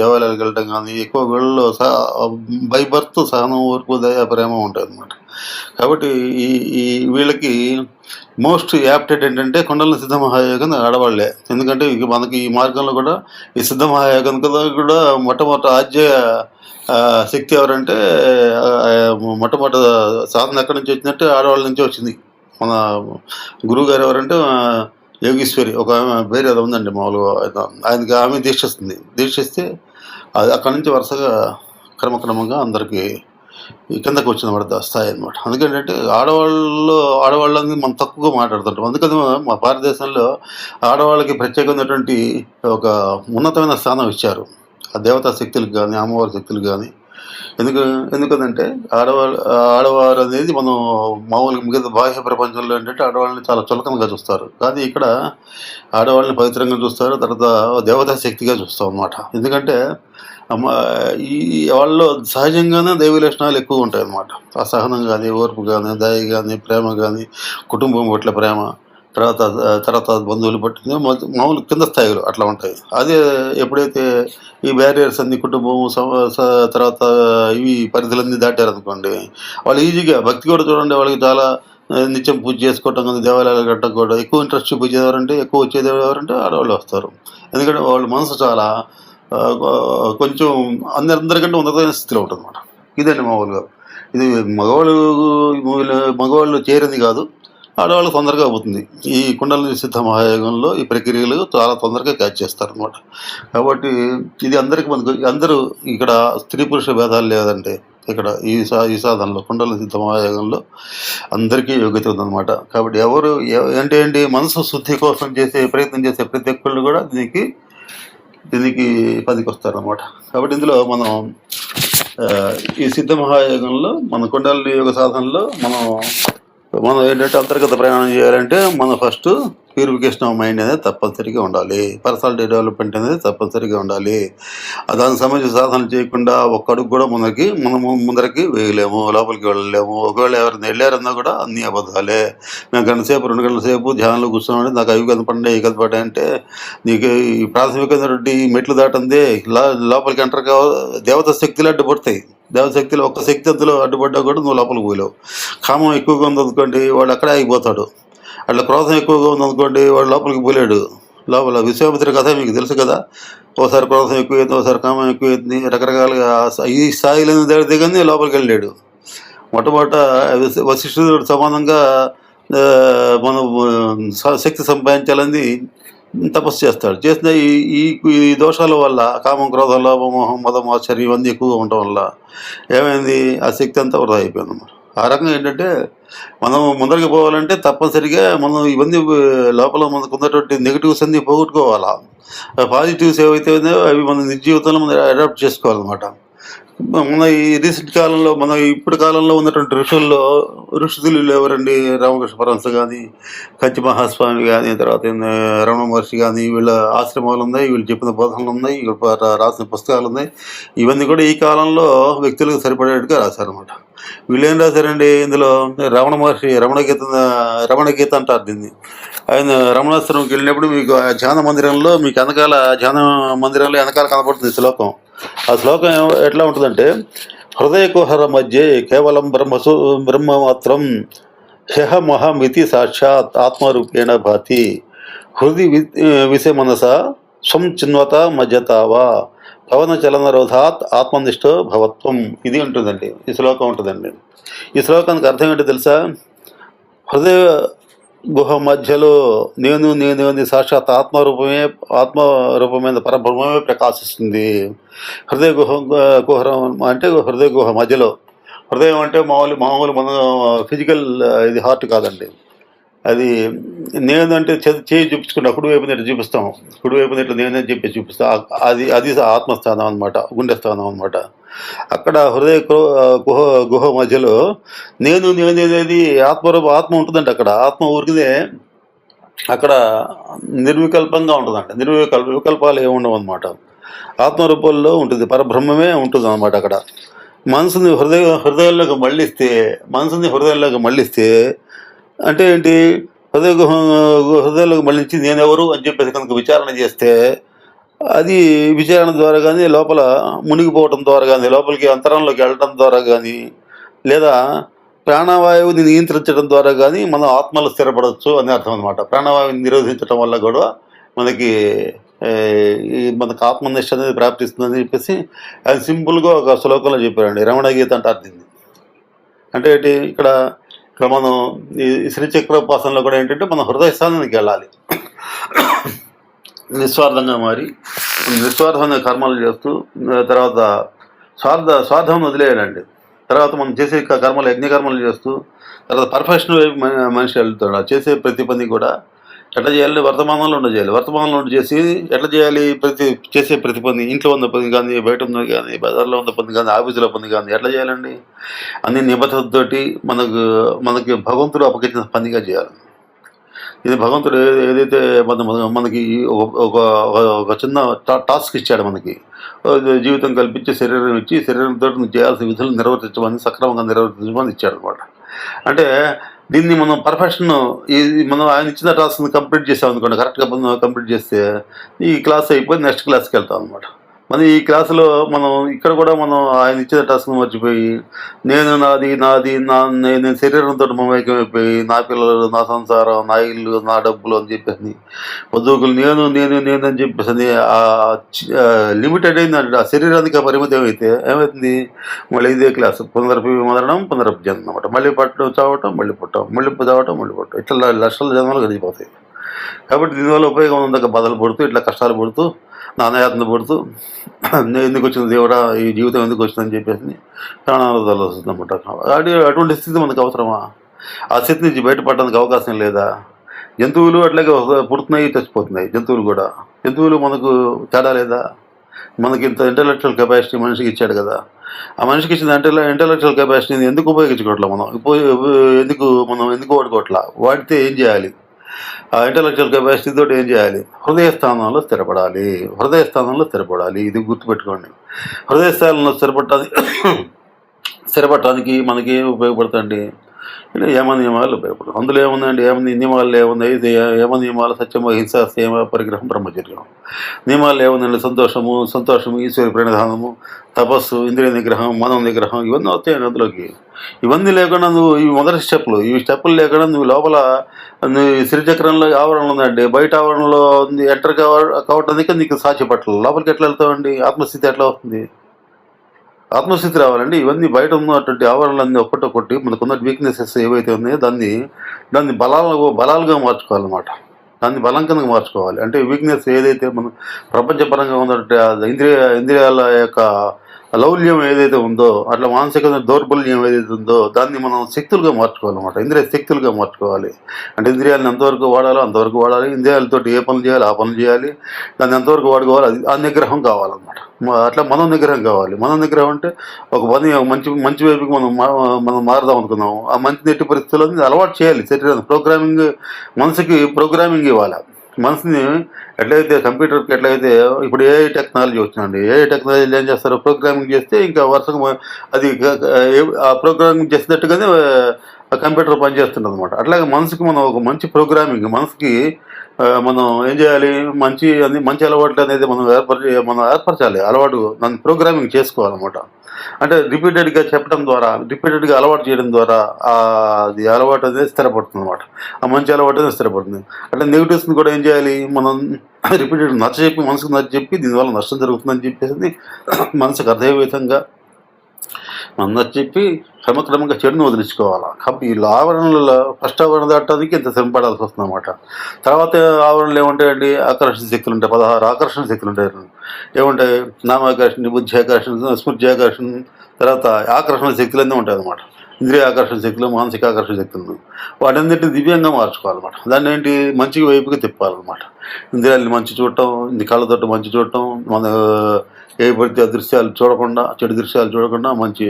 దేవాలయాలకు వెళ్ళడం కానీ, ఎక్కువ వీళ్ళలో బై బర్త్ సహనం, ఓర్పు, దయ, ప్రేమ ఉంటాయి అన్నమాట. కాబట్టి ఈ వీళ్ళకి మోస్ట్ యాప్టెడ్ ఏంటంటే కుండలిని సిద్ధ మహాయోగం ఆడవాళ్లే. ఎందుకంటే మనకి ఈ మార్గంలో కూడా ఈ సిద్ధ మహాయోగం కూడా మొట్టమొదటి ఆద్య శక్తి ఎవరంటే మొట్టమొదటి సాధన ఎక్కడి నుంచి వచ్చినట్టే ఆడవాళ్ళ నుంచి వచ్చింది. మన గురువు గారు ఎవరంటే యోగీశ్వరి, ఒక పేరు ఏదో ఉందండి మామూలుగా. ఆయనకి ఆమె దీక్షిస్తే అది అక్కడి నుంచి వరుసగా క్రమక్రమంగా అందరికీ కిందకు వచ్చిన స్థాయి అనమాట. అందుకేంటంటే ఆడవాళ్ళని మనం తక్కువగా మాట్లాడుతుంటాం. అందుకని మా భారతదేశంలో ఆడవాళ్ళకి ప్రత్యేకమైనటువంటి ఒక ఉన్నతమైన స్థానం ఇచ్చారు ఆ దేవతా శక్తులకు కానీ, అమ్మవారి శక్తులకు కానీ. ఎందుకంటే ఆడవారు అనేది మనం మామూలుగా మిగతా బాహ్య ప్రపంచంలో ఏంటంటే ఆడవాళ్ళని చాలా చులకనగా చూస్తారు. కానీ ఇక్కడ ఆడవాళ్ళని పవిత్రంగా చూస్తారు, తర్వాత దేవతా శక్తిగా చూస్తాం అన్నమాట. ఎందుకంటే ఈ వాళ్ళలో సహజంగానే దైవ లక్షణాలు ఎక్కువ ఉంటాయి అన్నమాట. ఆ సహనం కానీ, ఓర్పు కానీ, దయ కానీ, ప్రేమ కానీ, కుటుంబం పట్ల ప్రేమ, తర్వాత బంధువులు పట్టిన మామూలు కింద స్థాయిలో అట్లా ఉంటాయి. అదే ఎప్పుడైతే ఈ బ్యారియర్స్ అన్ని కుటుంబం తర్వాత ఇవి పరిధులన్నీ దాటారనుకోండి, వాళ్ళు ఈజీగా భక్తి కూడా చూడండి, వాళ్ళకి చాలా నిత్యం పూజ చేసుకోవటం కానీ, దేవాలయాలు కట్టడం కూడా ఎక్కువ ఇంట్రెస్ట్ చూపించేవారంటే, ఎక్కువ వచ్చేది ఎవరంటే ఆడవాళ్ళు వస్తారు. ఎందుకంటే వాళ్ళ మనసు చాలా కొంచెం అందరికంటే ఉన్నతమైన స్థితిలో ఉంటుంది అన్నమాట. ఇదండి మామూలుగా. ఇది మగవాళ్ళు చేరింది కాదు, ఆడవాళ్ళు తొందరగా అవుతుంది. ఈ కుండలిని సిద్ధ మహాయోగంలో ఈ ప్రక్రియలు చాలా తొందరగా క్యాచ్ చేస్తారనమాట. కాబట్టి ఇది అందరూ ఇక్కడ స్త్రీ పురుష భేదాలు లేదంటే ఇక్కడ ఈ సాధనలో కుండలిని సిద్ధ మహాయోగంలో అందరికీ యోగ్యత ఉందన్నమాట. కాబట్టి ఎవరు ఏంటి మనసు శుద్ధి కోసం ప్రయత్నం చేసే ప్రతి ఒక్కళ్ళు కూడా దీనికి పనికి వస్తారనమాట. కాబట్టి ఇందులో మనం ఈ సిద్ధ మహాయోగంలో మన కుండలిని యోగ సాధనలో మనం ఏంటంటే అంతర్గత ప్రయాణం చేయాలంటే మనం ఫస్ట్ ప్యూరిఫికేషన్ ఆఫ్ మైండ్ అనేది తప్పనిసరిగా ఉండాలి. పర్సనాలిటీ డెవలప్మెంట్ అనేది తప్పనిసరిగా ఉండాలి. దానికి సంబంధించిన సాధనలు చేయకుండా ఒక్క అడుగు కూడా మనము ముందరికి వేయలేము, లోపలికి వెళ్ళలేము. ఒకవేళ ఎవరైనా వెళ్ళారన్నా కూడా అన్నీ అబద్ధాలే. మేము గంట సేపు 2 గంటల సేపు ధ్యానంలో కూర్చున్నామంటే నాకు అవి కనపడినాయి, ఇవి కనపడ్డాయి అంటే నీకు ఈ ప్రాథమికమైనటువంటి మెట్లు దాటందే లోపలికి ఎంటర్ దేవతా శక్తులు అడ్డుపడతాయి. దేవశక్తిలో ఒక్క శక్తి అందులో అడ్డుపడ్డా కూడా నువ్వు లోపలికి పోలేవు. కామం ఎక్కువగా ఉందనుకోండి వాడు అక్కడే ఆగిపోతాడు. అట్లా క్రోధం ఎక్కువగా ఉందనుకోండి వాడు లోపలికి పోలేడు. లోపల విశ్వామిత్ర కథ మీకు తెలుసు కదా. ఒకసారి క్రోధం ఎక్కువైంది, ఒకసారి కామం ఎక్కువైంది, రకరకాలుగా ఈ స్థాయిలో దిగని లోపలికి వెళ్ళాడు. మొట్టమొదట వశిష్ఠుడు సమానంగా మనం శక్తి సంపాదించాలని తపస్సు చేస్తాడు. చేసిన ఈ దోషాల వల్ల కామం, క్రోధం, లోభం, మోహం, మదం, ఆశ్చర్యం ఇవన్నీ ఎక్కువగా ఉండటం వల్ల ఏమైంది, ఆ శక్తి అంతా వృధా అయిపోయింది అన్నమాట. ఆ రకంగా ఏంటంటే మనం ముందరికి పోవాలంటే తప్పనిసరిగా మనం ఇవన్నీ లోపల మనకు ఉన్నటువంటి నెగిటివ్స్ అన్నీ పోగొట్టుకోవాలా. పాజిటివ్స్ ఏవైతే ఉన్నాయో అవి మన నిజ జీవితంలో మనం అడాప్ట్ చేసుకోవాలన్నమాట. మన ఈ రీసెంట్ కాలంలో ఇప్పుడు కాలంలో ఉన్నటువంటి ఋషులు ఎవరండి? రామకృష్ణ పరమహంస కానీ, కంచి మహాస్వామి కానీ, తర్వాత రమణ మహర్షి కానీ, వీళ్ళ ఆశ్రమాలు ఉన్నాయి, వీళ్ళు చెప్పిన బోధనలు ఉన్నాయి, వీళ్ళు రాసిన పుస్తకాలు ఉన్నాయి. ఇవన్నీ కూడా ఈ కాలంలో వ్యక్తులకు సరిపడేట్టుగా రాశారనమాట. వీళ్ళు ఏం రాశారండి? ఇందులో రమణ మహర్షి రమణ గీత అంటారు దీన్ని. ఆయన రమణాశ్రమంకి వెళ్ళినప్పుడు మీకు ధ్యాన మందిరంలో వెనకాల కనపడుతుంది శ్లోకం. ఆ శ్లోకం ఎట్లా ఉంటుందంటే, హృదయ కుహర మధ్య కేవలం బ్రహ్మమాత్రం హ్యహమహమితి సాక్షాత్ ఆత్మరూపేణ భాతి హృది విషయ మనస స్వం చిన్వత మధ్యతావా పవన చలనరోధాత్ ఆత్మనిష్టో భవత్వం. ఇది ఉంటుందండి, ఈ శ్లోకం ఉంటుందండి. ఈ శ్లోకానికి అర్థం ఏంటో తెలుసా? హృదయ గుహ మధ్యలో నేను సాక్షాత్ ఆత్మరూపమైన పరబ్రహ్మమే ప్రకాశిస్తుంది. కుహరం అంటే హృదయ గుహ మధ్యలో. హృదయం అంటే మామూలు మన ఫిజికల్ ఇది హార్ట్ కాదండి. అది నేను అంటే చేయి చూపించుకుంటా, కుడివైపు నెట్టు చూపిస్తాం, కుడివైపు నెట్లు నేనే చూపిస్తా. అది ఆత్మస్థానం అనమాట, గుండె స్థానం అనమాట. అక్కడ హృదయ గుహ మధ్యలో నేను అనేది ఆత్మ ఉంటుందండి. అక్కడ ఆత్మ ఊరికిదే అక్కడ నిర్వికల్పంగా ఉంటుందంట. వికల్పాలు ఏమి ఉండవు అనమాట. ఆత్మరూపంలో ఉంటుంది, పరబ్రహ్మమే ఉంటుంది అనమాట. అక్కడ మనసుని హృదయంలోకి మళ్ళిస్తే అంటే ఏంటి? హృదయంలోకి మళ్ళించి నేనెవరు అని చెప్పేసి కనుక విచారణ చేస్తే, అది విచారణ ద్వారా కానీ, లోపల మునిగిపోవటం ద్వారా కానీ, లోపలికి అంతరంలోకి వెళ్ళటం ద్వారా కానీ, లేదా ప్రాణవాయువుని నియంత్రించడం ద్వారా కానీ మనం ఆత్మలో స్థిరపడవచ్చు అని అర్థం అనమాట. ప్రాణవాయువుని నిరోధించడం వల్ల కూడా మనకు ఆత్మనిష్ట అనేది ప్రాప్తిస్తుందని చెప్పేసి అది సింపుల్గా ఒక శ్లోకంలో చెప్పారండి. రమణ గీత అంటారు దీన్ని. అంటే ఏంటి? ఇక్కడ మనం ఈ శ్రీచక్రోపాసనలో కూడా ఏంటంటే మనం హృదయ స్థానానికి వెళ్ళాలి. నిస్వార్థంగా మారి నిస్వార్థమైన కర్మలు చేస్తూ తర్వాత స్వార్థం వదిలేయాలండి. తర్వాత మనం చేసే యజ్ఞకర్మలు చేస్తూ తర్వాత పర్ఫెక్షన్ వైపు మనిషి వెళ్తాడు. చేసే ప్రతి పని కూడా ఎట్లా చేయాలి? వర్తమానంలో చేసి ఎట్లా చేయాలి? చేసే ప్రతి పని, ఇంట్లో ఉన్న పని కానీ, బయట ఉన్నది కానీ, బజార్లో ఉన్న పని కానీ, ఆఫీసులో పని కానీ ఎట్లా చేయాలండి? అన్ని నిబద్ధతతోటి మనకి భగవంతుడు అప్పగించిన పనిగా చేయాలి. ఇది భగవంతుడు ఏదైతే మనకి ఒక చిన్న టాస్క్ ఇచ్చాడు. మనకి జీవితం కల్పించి శరీరం ఇచ్చి, శరీరంతో చేయాల్సిన విధులు సక్రమంగా నిర్వర్తించమని ఇచ్చాడు అనమాట. అంటే దీన్ని మనం పర్ఫెక్షన్ మనం ఆయన ఇచ్చిన టాస్క్ని కంప్లీట్ చేసాం అనుకోండి, కరెక్ట్గా కంప్లీట్ చేస్తే ఈ క్లాస్ అయిపోయి నెక్స్ట్ క్లాస్కి వెళ్తాం అనమాట. మన ఈ క్లాసులో ఇక్కడ కూడా మనం ఆయన ఇచ్చిన టాస్క్ని మర్చిపోయి నేను శరీరంతో మమేకమైపోయి నా పిల్లలు, నా సంసారం, నా ఇల్లు, నా డబ్బులు అని చెప్పేసి వధువుకులు నేను అని చెప్పేసి లిమిటెడ్ అయిందంటే ఆ శరీరానికి పరిమితం అయితే ఏమవుతుంది? మళ్ళీ ఇదే క్లాసు పునరపి మరణం పునరపి జన్మ అనమాట. మళ్ళీ చావటం, మళ్ళీ పుట్టడం, మళ్ళీ చావటం, మళ్ళీ పుట్టడం, ఇట్లా లక్షల జన్మలు గడిచిపోతాయి. కాబట్టి దీనివల్ల ఉపయోగం ఉందాక బాధలు పడుతూ, ఇట్లా కష్టాలు పడుతూ, నానాయాతన పడుతూ ఎందుకు వచ్చింది దేవుడా, ఈ జీవితం ఎందుకు వచ్చిందని చెప్పేసి ప్రాణాలు వస్తుంది అనమాట. అటువంటి స్థితి మనకు అవసరమా? ఆ స్థితి నుంచి బయటపడడానికి అవకాశం లేదా? జంతువులు అట్లాగే పుడుతున్నాయి, చచ్చిపోతున్నాయి. జంతువులు మనకు తేడా లేదా? మనకి ఇంత ఇంటలెక్చువల్ కెపాసిటీ మనిషికి ఇచ్చాడు కదా. ఆ మనిషికి ఇచ్చిన ఇంటలెక్చువల్ కెపాసిటీని ఎందుకు ఉపయోగించుకోవట్లా? మనం ఎందుకు వాడుకోవట్లా? వాడితే ఏం చేయాలి? ఆ ఇంటలెక్చువల్ కెపాసిటీ తోటి ఏం చేయాలి? హృదయ స్థానంలో స్థిరపడాలి. హృదయ స్థానంలో స్థిరపడాలి. ఇది గుర్తుపెట్టుకోండి. హృదయ స్థానంలో స్థిరపడటానికి మనకి ఏమి ఉపయోగపడుతుంది? ఇలా యమ నియమాలు ఉపయోగపడతాయి. అందులో ఏముందండి? నియమాలు ఏమున్నాయి? ఇది యమ నియమాలు సత్యం, అహింస, సేమ, పరిగ్రహం, బ్రహ్మచర్యం. నియమాలు ఏముందండి? సంతోషము, ఈశ్వరి ప్రణిధానము, తపస్సు, ఇంద్రియ నిగ్రహం, మనం నిగ్రహం, ఇవన్నీ వస్తాయండి అందులోకి. ఇవన్నీ లేకుండా నువ్వు ఇవి మొదటి స్టెప్పులు. ఈ స్టెప్పులు లేకుండా నువ్వు లోపల శ్రీచక్రంలో ఆవరణ ఉందండి, బయట ఆవరణలో ఎంటర్ కావటానికి నీకు సాధ్యపట్ల లోపలికి ఎట్లా వెళ్తావండి? ఆత్మస్థితి ఎట్లా వస్తుంది? ఆత్మస్థితి రావాలండి. ఇవన్నీ బయట ఉన్నటువంటి ఆవరణలన్నీ ఒక్కటొక్కటి మనకున్న వీక్నెసెస్ ఏవైతే ఉన్నాయో దాన్ని బలాలుగా మార్చుకోవాలన్నమాట. దాన్ని బలంకరంగా మార్చుకోవాలి. అంటే వీక్నెస్ ఏదైతే మనం ప్రపంచపరంగా ఉన్నటువంటి ఇంద్రియాల యొక్క లౌల్యం ఏదైతే ఉందో, అట్లా మానసిక దౌర్బల్యం ఏదైతే ఉందో దాన్ని మనం శక్తులుగా మార్చుకోవాలన్నమాట. ఇంద్రియ శక్తులుగా మార్చుకోవాలి. అంటే ఇంద్రియాలను ఎంతవరకు వాడాలో అంతవరకు వాడాలి. ఇంద్రియాలతో ఏ పనులు చేయాలి ఆ పనులు చేయాలి. దాన్ని ఎంతవరకు వాడుకోవాలి అది ఆ నిగ్రహం కావాలన్నమాట. అట్లా మనో నిగ్రహం కావాలి. మనో నిగ్రహం అంటే ఒక పని మంచి వైపుకి మనం మారుదాం అనుకున్నాం. ఆ మంచి నెట్టి పరిస్థితుల్లో అలవాటు చేయాలి. శరీరాన్ని మనసుకి ప్రోగ్రామింగ్ ఇవ్వాలి. మనసుని ఎట్లయితే కంప్యూటర్కి ఎట్లయితే ఇప్పుడు ఏఐ టెక్నాలజీ వచ్చిందండి. ఏఐ టెక్నాలజీలో ఏం చేస్తారు? ప్రోగ్రామింగ్ చేస్తే ఇంకా వరుసగా అది ఆ ప్రోగ్రామింగ్ చేసినట్టుగానే కంప్యూటర్ పనిచేస్తుంటుంది అనమాట. అట్లాగే మనసుకి మనం ఒక మంచి ప్రోగ్రామింగ్ మనసుకి మనం ఏం చేయాలి? మంచి అలవాట్లు అనేది మనం ఏర్పరచాలి. దాన్ని ప్రోగ్రామింగ్ చేసుకోవాలన్నమాట. అంటే రిపీటెడ్గా చెప్పడం ద్వారా, రిపీటెడ్గా అలవాటు చేయడం ద్వారా అది అలవాటు అనేది స్థిరపడుతుంది అనమాట. ఆ మంచి అలవాటు అనేది స్థిరపడుతుంది. అంటే నెగిటివ్స్ని కూడా ఏం చేయాలి? మనం రిపీటెడ్ మనసుకు నచ్చజెప్పి దీనివల్ల నష్టం జరుగుతుందని చెప్పేసి మనసుకు అర్థమయ్యే విధంగా మనం నచ్చజెప్పి క్రమక్రమంగా చెడును వదిలించుకోవాలి. కాబట్టి ఈ ఆవరణలో ఫస్ట్ ఆవరణ దాటడానికి ఇంత శ్రమ పడాల్సి వస్తుంది అనమాట. తర్వాత ఆవరణలు ఏముంటాయండి? ఆకర్షణ శక్తులు ఉంటాయి. 16 ఆకర్షణ శక్తులు ఉంటాయి. ఏముంటాయి? నామాకర్షణ, బుద్ధ్యాకర్షణ, స్మృత్యాకర్షణ, తర్వాత ఆకర్షణ శక్తులన్నీ ఉంటాయి అన్నమాట. ఇంద్రియ ఆకర్షణ శక్తులు, మానసిక ఆకర్షణ శక్తులు, వాటన్నిటిని దివ్యంగా మార్చుకోవాలన్నమాట. దాన్ని ఏంటి? మంచి వైపుకి తిప్పాలన్నమాట. ఇంద్రియాలని మంచి చూడటం, కళ్ళతోటి మంచి చూడటం, మన ఏ పడితే దృశ్యాలు చూడకుండా, చెడు దృశ్యాలు చూడకుండా మంచి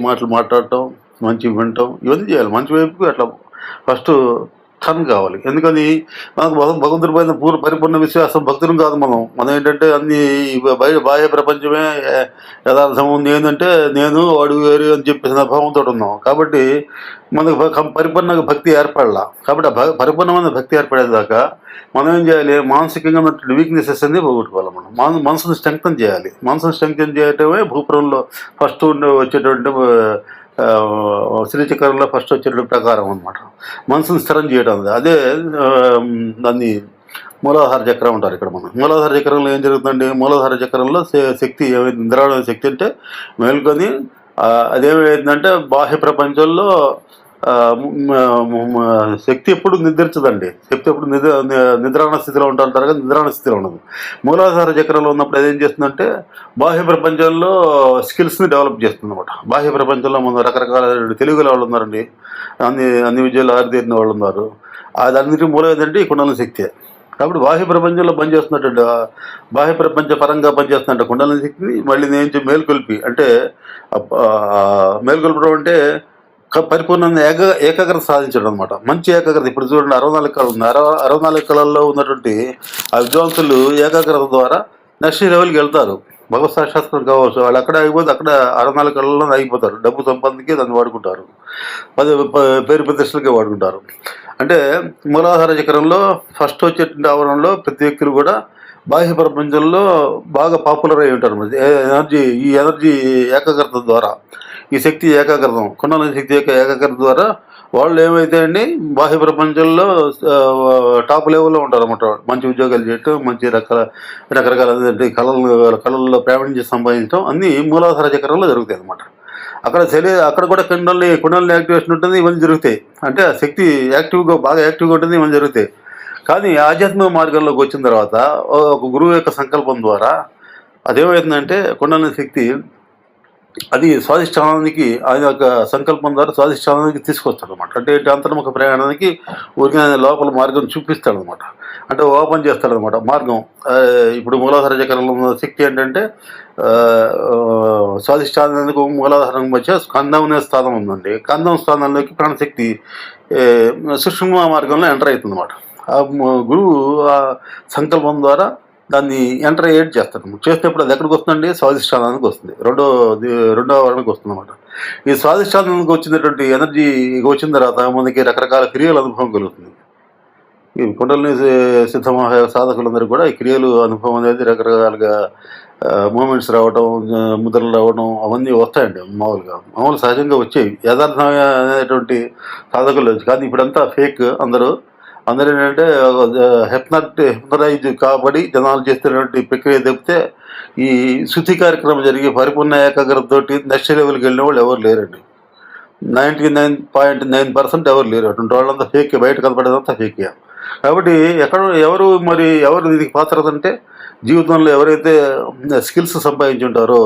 మాటలు మాట్లాడటం, మంచి వినటం, ఇవన్నీ చేయాలి. మంచి వైపుకి అట్లా ఫస్ట్ టర్న్ కావాలి. ఎందుకని మనకు భగవంతుడి పైన పరిపూర్ణ విశ్వాసం, భక్తులు కాదు మనం ఏంటంటే అన్ని బాహ్య ప్రపంచమే యథార్థం ఉంది. ఏంటంటే నేను వాడు వేరు అని చెప్పేసిన భావంతో ఉన్నాం. కాబట్టి మనకు పరిపూర్ణంగా భక్తి ఏర్పడాల. కాబట్టి పరిపూర్ణమైన భక్తి ఏర్పడేదాకా మనం ఏం చేయాలి? మానసికంగా ఉన్నటువంటి వీక్నెసెస్ అన్ని పోగొట్టుకోవాలి. మనసును స్ట్రెంగ్తన్ చేయాలి. మనసును స్ట్రెంగ్తన్ చేయటమే భూపురంలో ఫస్ట్ వచ్చేటువంటి శ్రీచక్రంలో ఫస్ట్ వచ్చేటువంటి ప్రకారం అనమాట. మనసును స్థిరం చేయడం అదే దాన్ని మూలాధార చక్రం ఉంటారు. ఇక్కడ మనం మూలాధార చక్రంలో ఏం జరుగుతుందండి? మూలాధార చక్రంలో శక్తి ఏమైంది? నిద్రాణ శక్తి అంటే మేల్కొని అదేమైందంటే బాహ్య ప్రపంచంలో శక్తి ఎప్పుడు నిద్రించదండి. శక్తి ఎప్పుడు నిద్రాణ స్థితిలో ఉంటారు కానీ నిద్రాణ స్థితిలో ఉండదు. మూలాధార చక్రంలో ఉన్నప్పుడు అదేం చేస్తుందంటే బాహ్య ప్రపంచంలో స్కిల్స్ని డెవలప్ చేస్తుంది అనమాట. బాహ్య ప్రపంచంలో మన రకరకాల తెలుగు వాళ్ళు ఉన్నారండి, అన్ని విద్యలు ఆరితేరిన వాళ్ళు ఉన్నారు. అన్నిటి మూలం ఏంటంటే ఈ కుండలిని శక్తి. కాబట్టి బాహ్య ప్రపంచంలో పనిచేస్తున్నట్టు బాహ్య ప్రపంచ పరంగా పనిచేస్తున్నట్టు కుండలిని శక్తిని మళ్ళీ నేను మేల్కొల్పి అంటే మేల్కొల్పడం అంటే పరిపూర్ణంగా ఏకాగ్రత సాధించడం అనమాట. మంచి ఏకాగ్రత. ఇప్పుడు చూడండి 64 కళలు ఉంది. 64 కళల్లో ఉన్నటువంటి ఆ విద్వాంసులు ఏకాగ్రత ద్వారా నెక్స్ట్ లెవెల్కి వెళ్తారు. భగవత్ సాక్షాత్కారం కావచ్చు. వాళ్ళు అక్కడ ఆగిపోతే అక్కడ 64 కళల్లో ఆగిపోతారు. డబ్బు సంపాదనకి దాన్ని వాడుకుంటారు, పేరు ప్రతిష్టలకే వాడుకుంటారు. అంటే మూలాధార చక్రంలో ఫస్ట్ వచ్చేటువంటి ఆవరణలో ప్రతి వ్యక్తులు కూడా బాహ్య ప్రపంచంలో బాగా పాపులర్ అయి ఉంటారు. ఈ ఎనర్జీ ఏకాగ్రత ద్వారా, ఈ శక్తి ఏకాగ్రతం, కుండలిని శక్తి యొక్క ఏకాగ్రత ద్వారా వాళ్ళు ఏమైతే అండి బాహ్య ప్రపంచంలో టాప్ లెవెల్లో ఉంటారు అన్నమాట. మంచి ఉద్యోగాలు చేయటం, మంచి రకరకాల కళల్లో ప్రావీణ్యం చేసి సంపాదించడం అన్నీ మూలాధార చక్రంలో జరుగుతాయి అన్నమాట. అక్కడ కూడా కుండలిని యాక్టివేషన్ ఉంటుంది, ఇవన్నీ జరుగుతాయి. అంటే ఆ శక్తి బాగా యాక్టివ్గా ఉంటుంది, ఇవన్నీ జరుగుతాయి. కానీ ఆధ్యాత్మిక మార్గంలోకి వచ్చిన తర్వాత ఒక గురువు యొక్క సంకల్పం ద్వారా అదేమవుతుందంటే కుండలిని శక్తి అది స్వాధిష్టానానికి ఆయన యొక్క సంకల్పం ద్వారా స్వాధిష్టానానికి తీసుకొస్తాడు అనమాట. అంటే అంతర్ముఖ ప్రయాణానికి ఊరికే ఆయన లోపల మార్గం చూపిస్తాడు అనమాట. అంటే ఓపెన్ చేస్తాడు అనమాట మార్గం. ఇప్పుడు మూలాధార చక్రంలో ఉన్న శక్తి ఏంటంటే స్వాధిష్టానానికి మూలాధారం మధ్య స్కందం అనే స్థానం ఉందండి. కందం స్థానంలోకి ప్రాణశక్తి సుషుమ్న మార్గంలో ఎంటర్ అవుతుంది అనమాట. ఆ గురువు ఆ సంకల్పం ద్వారా దాన్ని ఎంటర్ ఎయిడ్ చేస్తాడు. చేసినప్పుడు అది ఎక్కడికి వస్తుందండి? స్వాధిష్టానానికి వస్తుంది. రెండో వర్ణకు వస్తుంది అనమాట. ఈ స్వాధిష్టానానికి వచ్చినటువంటి ఎనర్జీ వచ్చిన తర్వాత మనకి రకరకాల క్రియల అనుభవం కలుగుతుంది. ఈ కుండలిని సిద్ధమహాయ సాధకులందరూ కూడా ఈ క్రియలు అనుభవం అనేది రకరకాలుగా మూమెంట్స్ రావడం, ముద్రలు రావడం అవన్నీ వస్తాయండి. మామూలు సహజంగా వచ్చేవి యథార్థమైనటువంటి సాధకులు. కానీ ఇప్పుడంతా ఫేక్. అందరూ ఏంటంటే హిప్నటైజ్ కాబడి జనాలు చేస్తున్నటువంటి ప్రక్రియ తప్పితే ఈ శుద్ధి కార్యక్రమం జరిగి పరిపూర్ణ ఏకాగ్రతతోటి నెక్స్ట్ లెవెల్కి వెళ్ళిన వాళ్ళు ఎవరు లేరండి. 99.9% ఎవరు లేరు. అటువంటి వాళ్ళంతా ఫేక్. బయట కనపడేదంతా ఫేక్. కాబట్టి ఎవరు దీనికి పాత్రత అంటే జీవితంలో ఎవరైతే స్కిల్స్ సంపాదించి ఉంటారో,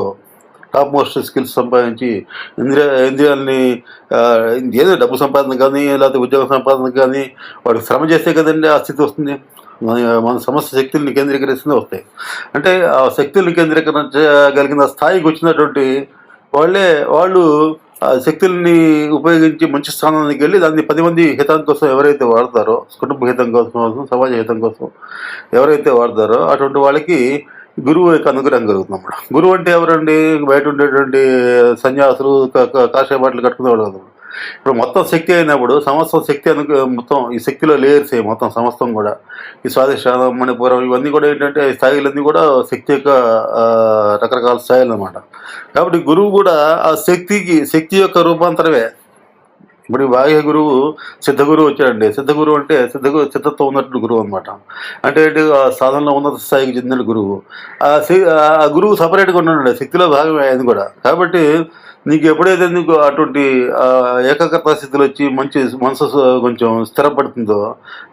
టాప్ మోస్ట్ స్కిల్స్ సంపాదించి ఇంద్రియాలని ఏదో డబ్బు సంపాదన కానీ లేకపోతే ఉద్యోగ సంపాదన కానీ వాడికి శ్రమ చేస్తే కదండి ఆ స్థితి వస్తుంది. మన సమస్త శక్తుల్ని కేంద్రీకరిస్తూనే వస్తాయి. అంటే ఆ శక్తుల్ని కేంద్రీకరించగలిగిన స్థాయికి వచ్చినటువంటి వాళ్ళు ఆ శక్తుల్ని ఉపయోగించి మంచి స్థానానికి వెళ్ళి దాన్ని 10 మంది హితం కోసం ఎవరైతే వాడతారో, కుటుంబ హితం కోసం, సమాజ హితం కోసం ఎవరైతే వాడతారో అటువంటి వాళ్ళకి గురువు యొక్క అనుగ్రహం కలుగుతుంది అన్నమాట. గురువు అంటే ఎవరండి? బయట ఉండేటువంటి సన్యాసులు, కాషాయ బట్టలు కట్టుకునే వాళ్ళు కదా. ఇప్పుడు మొత్తం శక్తి అయినప్పుడు సమస్తం శక్తి మొత్తం ఈ శక్తిలో లేయర్స్ మొత్తం సమస్తం కూడా ఈ స్వాధిష్టానం, మణిపురం ఇవన్నీ కూడా ఏంటంటే స్థాయిలన్నీ కూడా శక్తి యొక్క రకరకాల స్థాయిలు అన్నమాట. కాబట్టి గురువు కూడా ఆ శక్తి యొక్క రూపాంతరమే. ఇప్పుడు బాహ్య గురువు సిద్ధగురువు వచ్చాడండి. సిద్ధగురువు అంటే సిద్ధత్వం ఉన్నట్టు గురువు అనమాట. అంటే ఆ సాధనలో ఉన్నత స్థాయికి చెందిన గురువు. ఆ గురువు సపరేట్గా ఉన్నాడు, శక్తిలో భాగమే ఆయన కూడా. కాబట్టి నీకు ఎప్పుడైతే నీకు అటువంటి ఏకాగ్రత స్థితిలో వచ్చి మంచి మనసు కొంచెం స్థిరపడుతుందో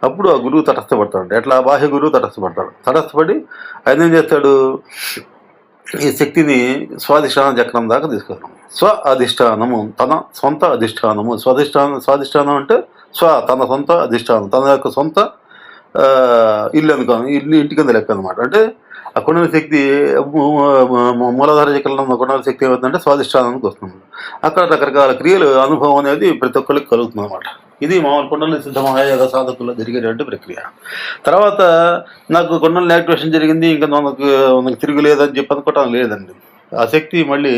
అప్పుడు ఆ గురువు తటస్థపడతాడు. ఎట్లా? బాహ్య గురువు తటస్థపడి ఆయన ఏం చేస్తాడు? ఈ శక్తిని స్వాధిష్టాన చక్రం దాకా తీసుకెళ్తాం. అధిష్టానము తన సొంత అధిష్టానము. స్వాధిష్టానం అంటే తన సొంత అధిష్టానం, తన యొక్క సొంత ఇల్లు ఇంటి కింద లెక్క అనమాట. అంటే ఆ కుండలి శక్తి మూలాధార చక్రంలో ఉన్న కుండలి శక్తి ఏమవుతుందంటే స్వాధిష్టానానికి వస్తుంది. అక్కడ రకరకాల క్రియలు అనుభవం అనేది ప్రతి ఒక్కరికి కలుగుతుంది అనమాట. ఇది మామూలు కుండలి సిద్ధ మహాయోగ సాధకుల్లో జరిగేటువంటి ప్రక్రియ. తర్వాత నాకు కుండలి యాక్టివేషన్ జరిగింది, ఇంకా మనకు తిరుగులేదని చెప్పి అనుకోవటం లేదండి. ఆ శక్తి మళ్ళీ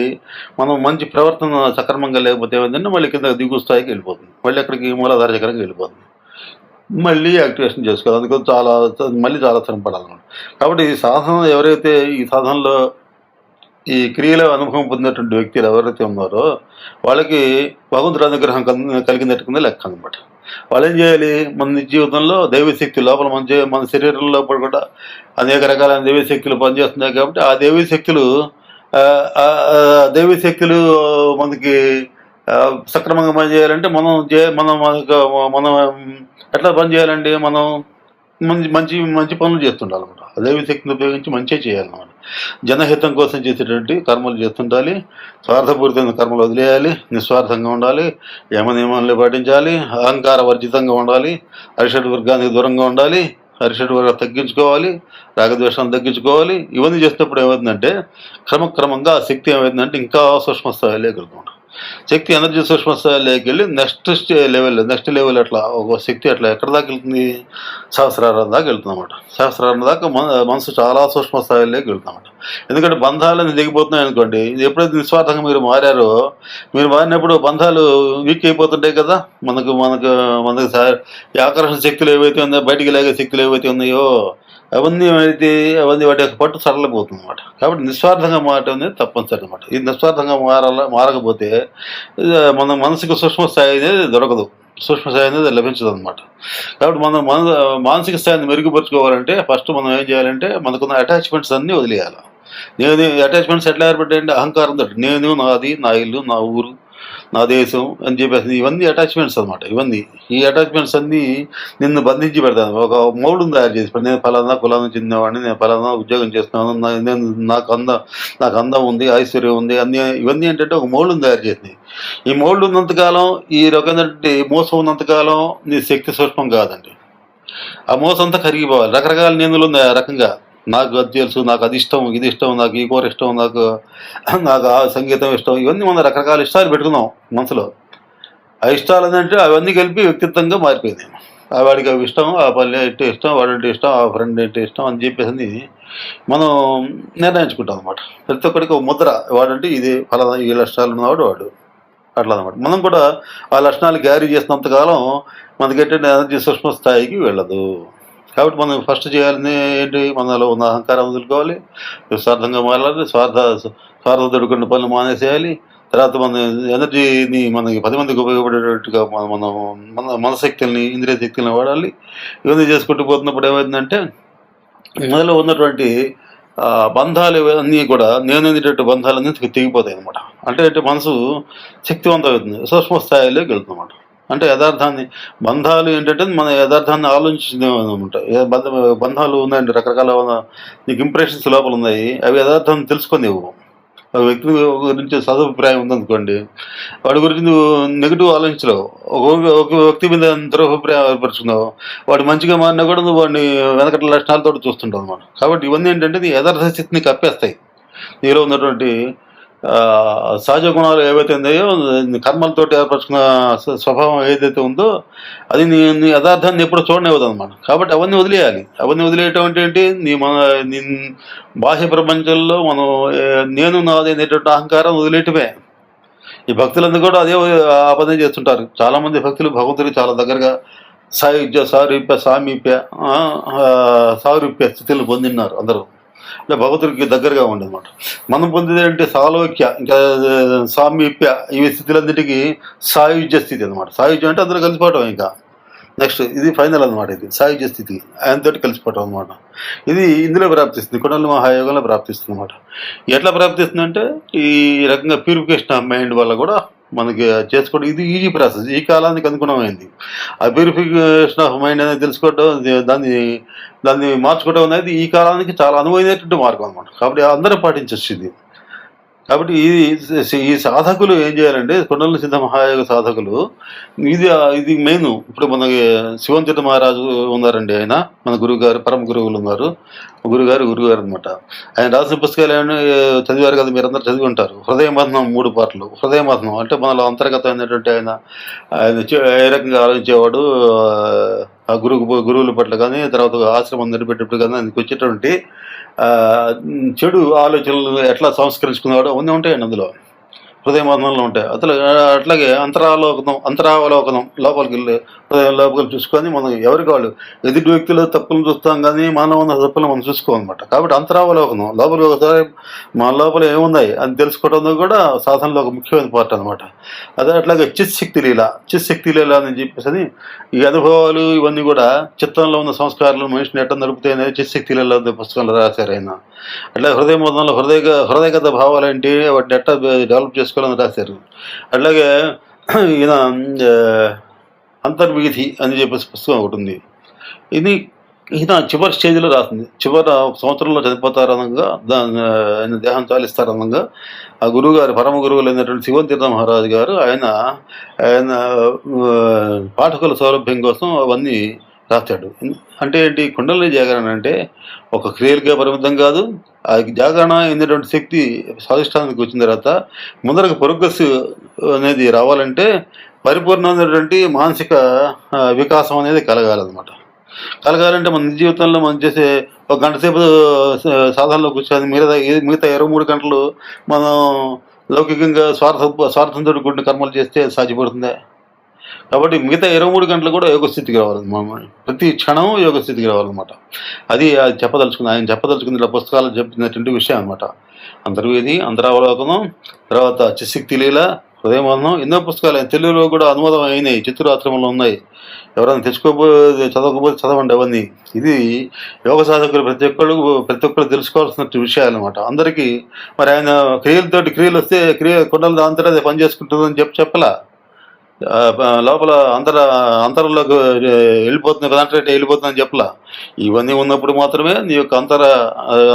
మనం మంచి ప్రవర్తన సక్రమంగా లేకపోతే ఏమైందంటే మళ్ళీ కింద దిగు స్థాయికి వెళ్ళిపోతుంది. మళ్ళీ అక్కడికి మూలాధార చక్రంకి వెళ్ళిపోతుంది. మళ్ళీ యాక్టివేషన్ చేసుకోవాలి. అందుకని చాలా శ్రమ పడాలన్నమాట. కాబట్టి ఈ సాధన ఎవరైతే ఈ సాధనలో ఈ క్రియల అనుభవం పొందినటువంటి వ్యక్తులు ఎవరైతే ఉన్నారో వాళ్ళకి భగవంతుడి అనుగ్రహం కలిగినట్టుకుందే లెక్క అనమాట. వాళ్ళు ఏం చేయాలి? మన జీవితంలో దైవశక్తి లోపల మన శరీరం లోపల కూడా అనేక రకాలైన దైవశక్తులు పనిచేస్తున్నాయి. కాబట్టి ఆ దైవశక్తులు మనకి సక్రమంగా పనిచేయాలంటే మనం ఎట్లా పనిచేయాలండి? మనం మంచి పనులు చేస్తుండాలన్నమాట. దైవశక్తిని ఉపయోగించి మంచిగా చేయాలన్నమాట. జనహితం కోసం చేసేటువంటి కర్మలు చేస్తుండాలి. స్వార్థపూరితమైన కర్మలు వదిలేయాలి. నిస్వార్థంగా ఉండాలి. యమనియమాలను పాటించాలి. అహంకార వర్జితంగా ఉండాలి. అరిషడ్ వర్గానికి దూరంగా ఉండాలి. అరిషడ్ వర్గం తగ్గించుకోవాలి. రాగద్వేషాన్ని తగ్గించుకోవాలి. ఇవన్నీ చేసినప్పుడు ఏమవుతుందంటే క్రమక్రమంగా ఆ శక్తి ఏమవుతుందంటే ఇంకా సూక్ష్మ స్థాయిలో ఎగురుతుంది. శక్తి ఎనర్జీ సూక్ష్మ స్థాయిలోకి వెళ్ళి నెక్స్ట్ లెవెల్ అట్లా ఒక శక్తి అట్లా ఎక్కడ దాకా వెళ్తుంది? సహస్రారం దాకా వెళ్తుంది అన్నమాట. సహస్రారం దాకా మనసు చాలా సూక్ష్మ స్థాయిలోకి వెళ్తుందన్నమాట. ఎందుకంటే బంధాలన్నీ దిగిపోతున్నాయి అనుకోండి. ఇది ఎప్పుడైతే నిస్వార్థంగా మీరు మారినప్పుడు బంధాలు వీక్ అయిపోతుంటాయి కదా. మనకు ఈ ఆకర్షణ శక్తులు ఏవైతే ఉన్నాయో, బయటికి లాగే శక్తులు ఏవైతే ఉన్నాయో అవన్నీ వాటి యొక్క పట్టు సరళపోతుంది అనమాట. కాబట్టి నిస్వార్థంగా మారటం అనేది తప్పనిసరి అనమాట. ఇది నిస్వార్థంగా మారకపోతే మన మనసుకు సూక్ష్మ స్థాయి అనేది దొరకదు, సూక్ష్మ స్థాయి అనేది లభించదు అనమాట. కాబట్టి మన మానసిక స్థాయిని మెరుగుపరుచుకోవాలంటే ఫస్ట్ మనం ఏం చేయాలంటే మనకున్న అటాచ్మెంట్స్ అన్నీ వదిలేయాలి. అటాచ్మెంట్స్ ఎట్లా ఏర్పడ్డాయంటే అహంకారం తోటి. నేను, నాది, నా ఇల్లు, నా ఊరు, నా దేశం అని చెప్పేసి ఇవన్నీ అటాచ్మెంట్స్ అనమాట. ఇవన్నీ ఈ అటాచ్మెంట్స్ అన్నీ నిన్ను బంధించి పెడతాను. ఒక మౌల్డ్‌ని తయారు చేసి ఇప్పుడు నేను ఫలానా కులానికి చెందినవాడిని, నేను ఫలానా ఉద్యోగం చేస్తున్నాను, నేను నాకు అందం ఉంది, ఐశ్వర్యం ఉంది, అన్నీ ఇవన్నీ ఏంటంటే ఒక మౌల్డ్‌ని తయారు చేసినాయి. ఈ మౌల్డ్ ఉన్నంత కాలం, ఈ రకమైనటువంటి మోసం ఉన్నంత కాలం నీ శక్తి సూక్ష్మం కాదండి. ఆ మోసం అంతా కరిగిపోవాలి. రకరకాల నేనులు ఉన్నాయి ఆ రకంగా. నాకు అది తెలుసు, నాకు అది ఇష్టం, ఇది ఇష్టం, నాకు ఈ కూర ఇష్టం, నాకు ఆ సంగీతం ఇష్టం, ఇవన్నీ మనం రకరకాల ఇష్టాలు పెట్టుకున్నాం మనసులో. ఆ ఇష్టాలు అంటే అవన్నీ కలిపి వ్యక్తిత్వంగా మారిపోయింది. వాడికి అవి ఇష్టం, ఆ పల్లె అంటే ఇష్టం, వాడంటే ఇష్టం, ఆ ఫ్రెండ్ అంటే ఇష్టం అని చెప్పేసి మనం నిర్ణయించుకుంటాం అనమాట. ప్రతి ఒక్కడికి ఒక ముద్ర, వాడంటే ఇది ఫలానా ఈ లక్షణాలు ఉన్నవాడు వాడు, అట్లా అనమాట. మనం కూడా ఆ లక్షణాలు క్యారీ చేసినంతకాలం మనకి ఏంటంటే ఎనర్జీ సూక్ష్మ స్థాయికి వెళ్ళదు. కాబట్టి మనం ఫస్ట్ చేయాల్సింది ఏంటి, మనలో ఉన్న అహంకారం వదులుకోవాలి, నిస్వార్థంగా మాట్లాడాలి, స్వార్థతోటి కొన్ని పనులు మానేసేయాలి. తర్వాత మన ఎనర్జీని మనకి 10 మందికి ఉపయోగపడేటట్టుగా మనం మన మనశక్తుల్ని, ఇంద్రియ శక్తుల్ని వాడాలి. ఇవన్నీ చేసుకుంటూ పోతున్నప్పుడు ఏమైందంటే మనలో ఉన్నటువంటి బంధాలు అన్నీ కూడా నేను అనేటటువంటి బంధాలన్నీ తెగిపోతాయి అనమాట. అంటే మనసు శక్తివంతమవుతుంది, సూక్ష్మ స్థాయిలోకి వెళ్తుంది అనమాట. అంటే యథార్థాన్ని, బంధాలు ఏంటంటే మన యథార్థాన్ని ఆలోచించదనమాట. బంధాలు ఉన్నాయండి రకరకాల, నీకు ఇంప్రెషన్స్ లోపల ఉన్నాయి, అవి యథార్థాన్ని తెలుసుకునేవు. ఒక వ్యక్తి గురించి సదభిప్రాయం ఉందనుకోండి, వాడి గురించి నువ్వు నెగిటివ్ ఆలోచించలేవు. ఒక వ్యక్తి మీద దురభిప్రాయం ఏర్పరుచుకున్నావు, వాడు మంచిగా మారినా కూడా నువ్వు వాడిని వెనకటి లక్షణాలతో చూస్తుంటావు అనమాట. కాబట్టి ఇవన్నీ ఏంటంటే నీ యథార్థ స్థితిని కప్పేస్తాయి. నీలో ఉన్నటువంటి సహజ గుణాలు ఏవైతే ఉన్నాయో, కర్మలతోటి ఏర్పరచుకున్న స్వభావం ఏదైతే ఉందో అది నీ యథార్థాన్ని ఎప్పుడు చూడనివ్వదు అనమాట. కాబట్టి అవన్నీ వదిలేయాలి. అవన్నీ వదిలేయటం అంటే ఏంటి, నీ బాహ్య ప్రపంచంలో మనం నేను నాది అనేటువంటి అహంకారం వదిలేయటమే. ఈ భక్తులందరూ కూడా అదే ఆ పని చేస్తుంటారు. చాలామంది భక్తులు భగవంతుడికి చాలా దగ్గరగా సాయుధ్య, సారూప్య, సామీప్య, సారూప్య స్థితిని పొందిన్నారు అందరూ. అంటే భగవంతుడికి దగ్గరగా ఉండదన్నమాట. మనం పొందేది ఏంటి, సాలోక్య, ఇంకా సామీప్య, ఈ స్థితులన్నిటికీ సాయుధ్య స్థితి అనమాట. సాయుధ్యం అంటే అందరూ కలిసిపోవటం. ఇంకా నెక్స్ట్ ఇది ఫైనల్ అనమాట. ఇది సాయుధ్య స్థితి, ఆయనతోటి కలిసిపోవటం అనమాట. ఇది ఇందులో ప్రాప్తిస్తుంది, కుండలి మహాయోగంలో ప్రాప్తిస్తుంది అనమాట. ఎట్లా ప్రాప్తిస్తుందంటే ఈ రకంగా ప్యూరిఫికేషన్ ఆఫ్ మైండ్ వల్ల కూడా మనకి చేసుకోవడం ఇది ఈజీ ప్రాసెస్, ఈ కాలానికి అనుగుణమైంది. ఆ ప్యూరిఫికేషన్ ఆఫ్ మైండ్ అనేది తెలుసుకోవడం, దాన్ని మార్చుకోవడం అనేది ఈ కాలానికి చాలా అనువైనటువంటి మార్గం అనమాట. కాబట్టి అందరూ పాటించవచ్చు ఇది. కాబట్టి ఈ సాధకులు ఏం చేయాలంటే, కుండలిని సిద్ధ మహాయోగ సాధకులు, ఇది మెయిన్. ఇప్పుడు మనకి శివంతీర్థ మహారాజు ఉన్నారండి, ఆయన మన గురువుగారు, పరమ గురువులు ఉన్నారు. గురుగారు అనమాట. ఆయన రాసిన పుస్తకాలు ఏమైనా చదివారు కదా, మీరందరూ చదివి ఉంటారు. హృదయమథనం 3 పాటలు. హృదయమథనం అంటే మనలో అంతర్గతమైనటువంటి ఆయన ఏ రకంగా ఆలోచించేవాడు, ఆ గురువుల పట్ల కానీ, తర్వాత ఆశ్రమం నిలబెట్టేప్పుడు కానీ ఆయనకు వచ్చేటువంటి చెడు ఆలోచనలు ఎట్లా సంస్కరించుకునేవాడు అవన్నీ ఉంటాయండి అందులో, హృదయమథనంలో ఉంటాయి. అట్లాగే అంతరావలోకనం లోపలికి వెళ్ళి హృదయం లోపలికి చూసుకొని మనం ఎవరికి వాళ్ళు ఎదుటి వ్యక్తుల తప్పులను చూస్తాం, కానీ మనలో ఉన్న తప్పులు మనం చూసుకోమన్నమాట. కాబట్టి అంతరావలోకనం, లోపలికి ఒకసారి మన లోపల ఏమున్నాయి అని తెలుసుకోవడం కూడా సాధనలో ఒక ముఖ్యమైన పార్ట్ అనమాట. అట్లాగే చిత్శక్తి లీల అని చెప్పేసి ఈ అనుభవాలు ఇవన్నీ కూడా చిత్తంలో ఉన్న సంస్కారాలు మనిషిని ఎట్లా నడుపుతాయనేది చిత్శక్తి లీల పుస్తకంలో రాశారు ఆయన. అట్లా హృదయమథనంలో హృదయగత భావాలు ఏంటి, వాటిని ఎట్లా డెవలప్ చేసుకోవాలని రాశారు. అట్లాగే ఈయన అంతర్వీధి అని చెప్పేసి పుస్తకం ఒకటి ఉంది. ఇది ఈయన చివరి స్టేజ్లో రాసింది. చివరి సంవత్సరంలో చనిపోతారనంగా, ఆయన దేహం చాలిస్తారనంగా ఆ గురువుగారు, పరమ గురువులు అయినటువంటి శివంతీర్థ మహారాజు గారు ఆయన పాఠకుల సౌలభ్యం కోసం అవన్నీ రాశాడు. అంటే ఏంటి, కుండలిని జాగరణ అంటే ఒక క్రియలుగా పరిమితం కాదు. ఆ జాగరణ అయినటువంటి శక్తి స్వాధిష్టానానికి వచ్చిన తర్వాత ముందరకు ప్రోగ్రెస్ అనేది రావాలంటే పరిపూర్ణమైనటువంటి మానసిక వికాసం అనేది కలగాలన్నమాట. కలగాలంటే మన నిజ జీవితంలో మనం చేసే ఒక గంట సేపు సాధనలో కూర్చొని మిగతా 23 గంటలు మనం లౌకికంగా స్వార్థంతో కూడిన కర్మలు చేస్తే సాధ్యపడుతుందే. కాబట్టి మిగతా 23 గంటలు కూడా యోగస్థితికి రావాలి. ప్రతి క్షణం యోగస్థితికి రావాలన్నమాట. అది ఆయన చెప్పదలుచుకుంది ఇలా పుస్తకాలు చెప్పినటువంటి విషయం అనమాట. అంతర్వేది, అంతరావలోకనం, తర్వాత చిశక్తి లీల, హృదయమందం ఎన్నో పుస్తకాలు తెలుగులో కూడా అనువాదం అయినాయి, చిత్తూరు ఆశ్రమంలో ఉన్నాయి. ఎవరైనా చదవకపోతే చదవండి అవన్నీ. ఇది యోగ సాధకులు ప్రతి ఒక్కరు తెలుసుకోవాల్సిన విషయాలు అనమాట అందరికీ. మరి ఆయన క్రియలు వస్తే కొండలు అంతటా అది పని చేసుకుంటుందని చెప్పలా. లోపల అంతరంలోకి వెళ్ళిపోతుంది, కాన్సన్ట్రేట్ వెళ్ళిపోతుందని చెప్పలా. ఇవన్నీ ఉన్నప్పుడు మాత్రమే నీ యొక్క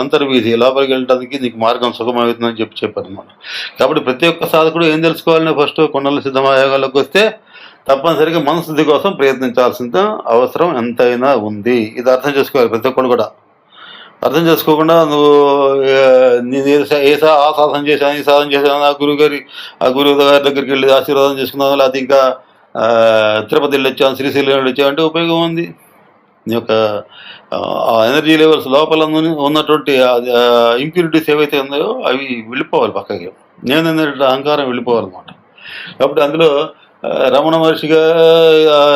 అంతర్వీధి లోపలికి వెళ్ళడానికి నీకు మార్గం సుగమవుతుందని చెప్పారు అనమాట. కాబట్టి ప్రతి ఒక్క సాధకుడు ఏం తెలుసుకోవాలని, ఫస్ట్ కొండల సిద్ధమయోగాల్లోకి వస్తే తప్పనిసరిగా మనశుద్ధి కోసం ప్రయత్నించాల్సిన అవసరం ఎంతైనా ఉంది. ఇది అర్థం చేసుకోవాలి ప్రతి ఒక్కరు కూడా. అర్థం చేసుకోకుండా నువ్వు నేను ఆ సాధన చేశాను, ఈ సాధన చేశాను, ఆ గురువు గారి దగ్గరికి వెళ్ళి ఆశీర్వాదం చేసుకున్నాను, లేకపోతే ఇంకా తిరుపతి వెళ్ళి వచ్చాను, శ్రీశైలం వెళ్ళి వచ్చాను అంటే ఉపయోగం ఉంది. నీ యొక్క ఆ ఎనర్జీ లెవెల్స్ లోపల ఉన్నటువంటి ఇంప్యూరిటీస్ ఏవైతే ఉన్నాయో అవి వెళ్ళిపోవాలి పక్కకి. నేను అహంకారం వెళ్ళిపోవాలన్నమాట. కాబట్టి అందులో రమణ మహర్షిగా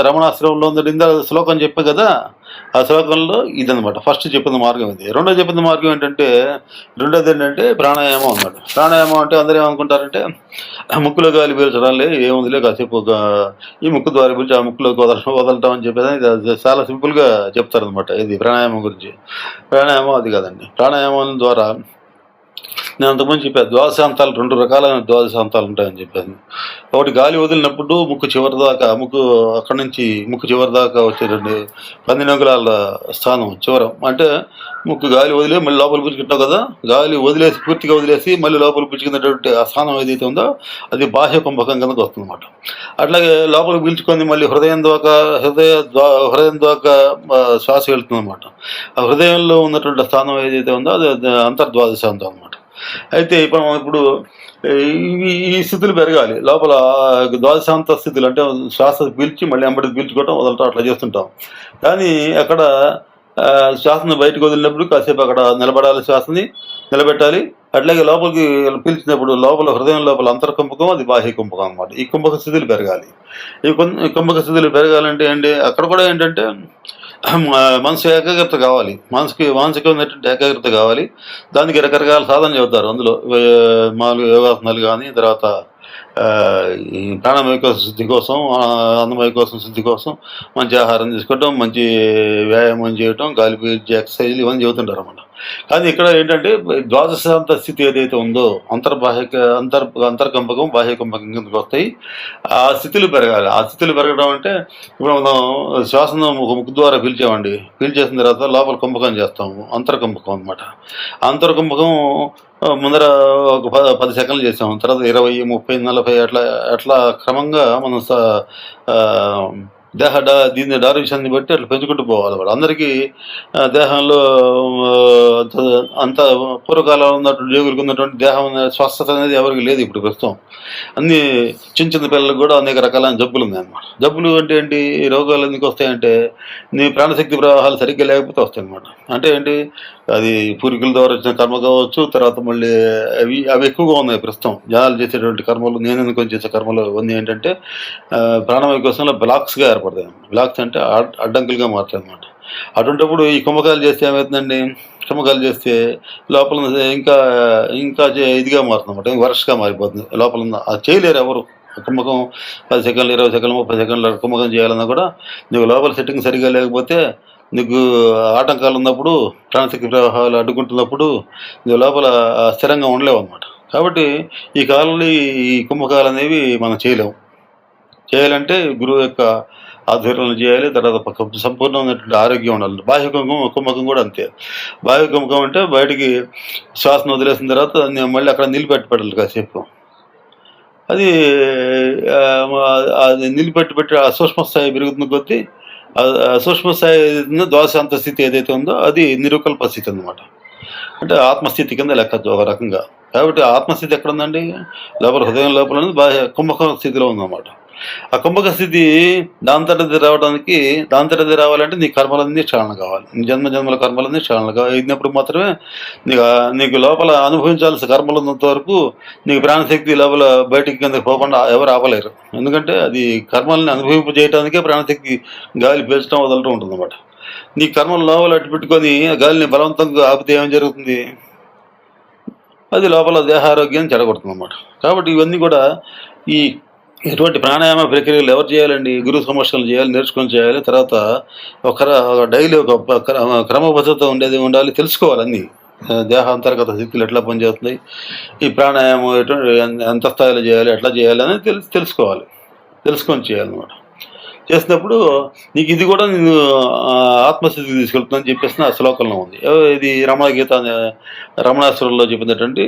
రమణాశ్రమంలో ఉందంటే శ్లోకం చెప్పే కదా, ఆ శ్లోకంలో ఇదనమాట ఫస్ట్ చెప్పిన మార్గం ఇది. రెండో చెప్పిన మార్గం ఏంటంటే ప్రాణాయామం అన్నమాట. ప్రాణాయామం అంటే అందరూ ఏమనుకుంటారంటే ముక్కులో గాలి పీల్చడాలే ఏముందిలే, కాసేపు ఈ ముక్కు ద్వారా పీల్చి ఆ ముక్కులోకి వదలటం అని చెప్పేది ఇది చాలా సింపుల్గా చెప్తారనమాట. ఇది ప్రాణాయామం గురించి. ప్రాణాయామం అది కాదండి. ప్రాణాయామం ద్వారా నేను అంతకుముందు చెప్పాను, ద్వాదశాంతాలు 2 రకాలైన ద్వాదశాంతాలు ఉంటాయని చెప్పాను. ఒకటి గాలి వదిలినప్పుడు ముక్కు చివరి దాకా అక్కడి నుంచి ముక్కు చివరి దాకా వచ్చేటండి 12 అంగుళాల స్థానం చివరం. అంటే ముక్కు గాలి వదిలే మళ్ళీ లోపల పిలుచుకుంటావు కదా, గాలి పూర్తిగా వదిలేసి మళ్ళీ లోపల పిలుచుకునేటువంటి ఆ స్థానం ఏదైతే ఉందో అది బాహ్య కుంభకం కిందకు వస్తుంది అనమాట. అట్లాగే లోపల పీల్చుకొని మళ్ళీ హృదయం దాకా శ్వాస వెళ్తుంది అనమాట. ఆ హృదయంలో ఉన్నటువంటి స్థానం ఏదైతే ఉందో అది అంతర్ద్వాదశాంతం అనమాట. అయితే ఇప్పుడు ఈ స్థితులు పెరగాలి లోపల. ద్వాదశాంత స్థితులు అంటే శ్వాస పీల్చి మళ్ళీ ఎంబడి పీల్చుకోవటం వదలటం అట్లా చేస్తుంటాం. కానీ అక్కడ శ్వాసను బయటకు వదిలినప్పుడు కాసేపు అక్కడ నిలబడాలి, శ్వాసని నిలబెట్టాలి. అట్లాగే లోపలికి పీల్చినప్పుడు హృదయం లోపల అంతర్కుంభకం, అది బాహ్య కుంభకం అనమాట. ఈ కుంభక స్థితులు పెరగాలి. ఈ కుంభక స్థితులు పెరగాలంటే అక్కడ కూడా ఏంటంటే మనసు ఏకాగ్రత కావాలి, మానసికమైనటువంటి ఏకాగ్రత కావాలి. దానికి రకరకాల సాధన చెబుతారు. అందులో మామూలుగా యోగాసనాలు కానీ, తర్వాత ఈ ప్రాణమయ కోసం శుద్ధి కోసం, అన్నమయ కోసం శుద్ధి కోసం మంచి ఆహారం తీసుకోవటం, మంచి వ్యాయామం చేయటం, గాలి పీల్చి ఎక్సర్సైజ్లు ఇవన్నీ చెబుతుంటారు అన్నమాట. కానీ ఇక్కడ ఏంటంటే ద్వాదశాంత స్థితి ఏదైతే ఉందో అంతర్కంపకం బాహ్య కుంభకం కిందకి వస్తాయి. ఆ స్థితులు పెరగాలి. ఆ స్థితులు పెరగడం అంటే ఇప్పుడు మనం శ్వాసను ముక్కు ద్వారా పీల్చేసిన తర్వాత లోపల కుంభకం చేస్తాము, అంతర్కంపకం అనమాట. అంతర్కంపకం ముందర ఒక 10 సెకండ్లు చేసాము, తర్వాత 20, 30, 40 అట్లా క్రమంగా మనం దీన్ని డారిషన్ని బట్టి అట్లా పెంచుకుంటూ పోవాలి. వాడు అందరికీ దేహంలో అంత పూర్వకాలంలో ఉన్నటువంటి యోగులకు ఉన్నటువంటి దేహం స్వస్థత అనేది ఎవరికి లేదు ఇప్పుడు ప్రస్తుతం. అన్ని చిన్న పిల్లలకు కూడా అనేక రకాలైన జబ్బులు ఉన్నాయి అన్నమాట. జబ్బులు అంటే ఏంటి, రోగాలు ఎందుకు వస్తాయంటే నీ ప్రాణశక్తి ప్రవాహాలు సరిగ్గా లేకపోతే వస్తాయి అన్నమాట. అంటే ఏంటి, అది పూర్వీకుల ద్వారా వచ్చిన కర్మ కావచ్చు, తర్వాత మళ్ళీ అవి ఎక్కువగా ఉన్నాయి ప్రస్తుతం. జనాలు చేసేటువంటి కర్మలు, నేను ఎందుకు చేసే కర్మలు ఇవన్నీ ఏంటంటే ప్రాణమయ కోసంలో బ్లాక్స్గా ఏర్పడతాయి. బ్లాక్స్ అంటే అడ్డంకులుగా మారుతాయి అన్నమాట. అటువంటిప్పుడు ఈ కుంభకాలు చేస్తే ఏమవుతుందండి, కుంభకాలు చేస్తే లోపల ఇంకా ఇదిగా మారుతుంది అన్నమాట, వర్షగా మారిపోతుంది లోపల. అది చేయలేరు ఎవరు. కుంభకం 10 సెకండ్లు, 20 సెకండ్లు, 30 సెకండ్లు కుంభకం చేయాలన్నా కూడా నీకు లోపల సెట్టింగ్ సరిగా లేకపోతే, నీకు ఆటంకాలు ఉన్నప్పుడు, ప్రాణశక్తి ప్రవాహాలు అడ్డుకుంటున్నప్పుడు నీకు లోపల స్థిరంగా ఉండలేవు అనమాట. కాబట్టి ఈ కాలంలో ఈ కుంభకాలు అనేవి మనం చేయలేము. చేయాలంటే గురువు యొక్క ఆధ్వర్యంలో చేయాలి. తర్వాత సంపూర్ణమైనటువంటి ఆరోగ్యం ఉండాలి. బాహ్య కుంభకం కూడా అంతే. బాహ్య కుంభకం అంటే బయటికి శ్వాసను వదిలేసిన తర్వాత మళ్ళీ అక్కడ నిలిపెట్టి కాసేపు. అది నిలిపెట్టి ఆ సూక్ష్మ స్థాయి పెరుగుతున్న కొద్దీ సూక్ష్మ స్థాయి ద్వాదశాంత స్థితి ఏదైతే ఉందో అది నిరుకల్ప స్థితి అన్నమాట. అంటే ఆత్మస్థితి కింద లెక్క ఒక రకంగా. కాబట్టి ఆత్మస్థితి ఎక్కడ ఉందండి, లోపల హృదయం లోపల బాహ్య కుంభక స్థితిలో ఉందన్నమాట. ఆ కుంభక స్థితి దాంతటది రావాలంటే నీ కర్మలన్నీ క్షాళన కావాలి. నీ జన్మల కర్మలన్నీ క్షాళన కావాలి. అయినప్పుడు మాత్రమే నీకు లోపల అనుభవించాల్సిన కర్మలు ఉన్నంత వరకు నీకు ప్రాణశక్తి లోపల బయటికి కిందకి పోకుండా ఎవరు ఆపలేరు. ఎందుకంటే అది కర్మల్ని అనుభవింపజేయడానికే ప్రాణశక్తి గాలి పీల్చడం వదలటం ఉంటుంది అన్నమాట. నీ కర్మలు లోపల అట్టు పెట్టుకొని గాలిని బలవంతంగా ఆపితే ఏం జరుగుతుంది, అది లోపల దేహారోగ్యాన్ని చెడగొడుతుంది అన్నమాట. కాబట్టి ఇవన్నీ కూడా ఈ ఇటువంటి ప్రాణాయామ ప్రక్రియలు ఎవరు చేయాలండి? గురు సమక్షంలో చేయాలి, నేర్చుకొని చేయాలి. తర్వాత డైలీ ఒక క్రమబద్ధత ఉండాలి, తెలుసుకోవాలి అన్నీ. దేహాంతర్గత శక్తులు ఎట్లా పనిచేస్తున్నాయి, ఈ ప్రాణాయామం ఎంత స్థాయిలో చేయాలి, ఎట్లా చేయాలి అనేది తెలుసుకోవాలి, తెలుసుకొని చేయాలన్నమాట. చేసినప్పుడు నీకు ఇది కూడా నేను ఆత్మస్థితికి తీసుకెళ్తుందని చెప్పేసి ఆ శ్లోకంలో ఉంది. ఇది రమణాసురంలో చెప్పినటువంటి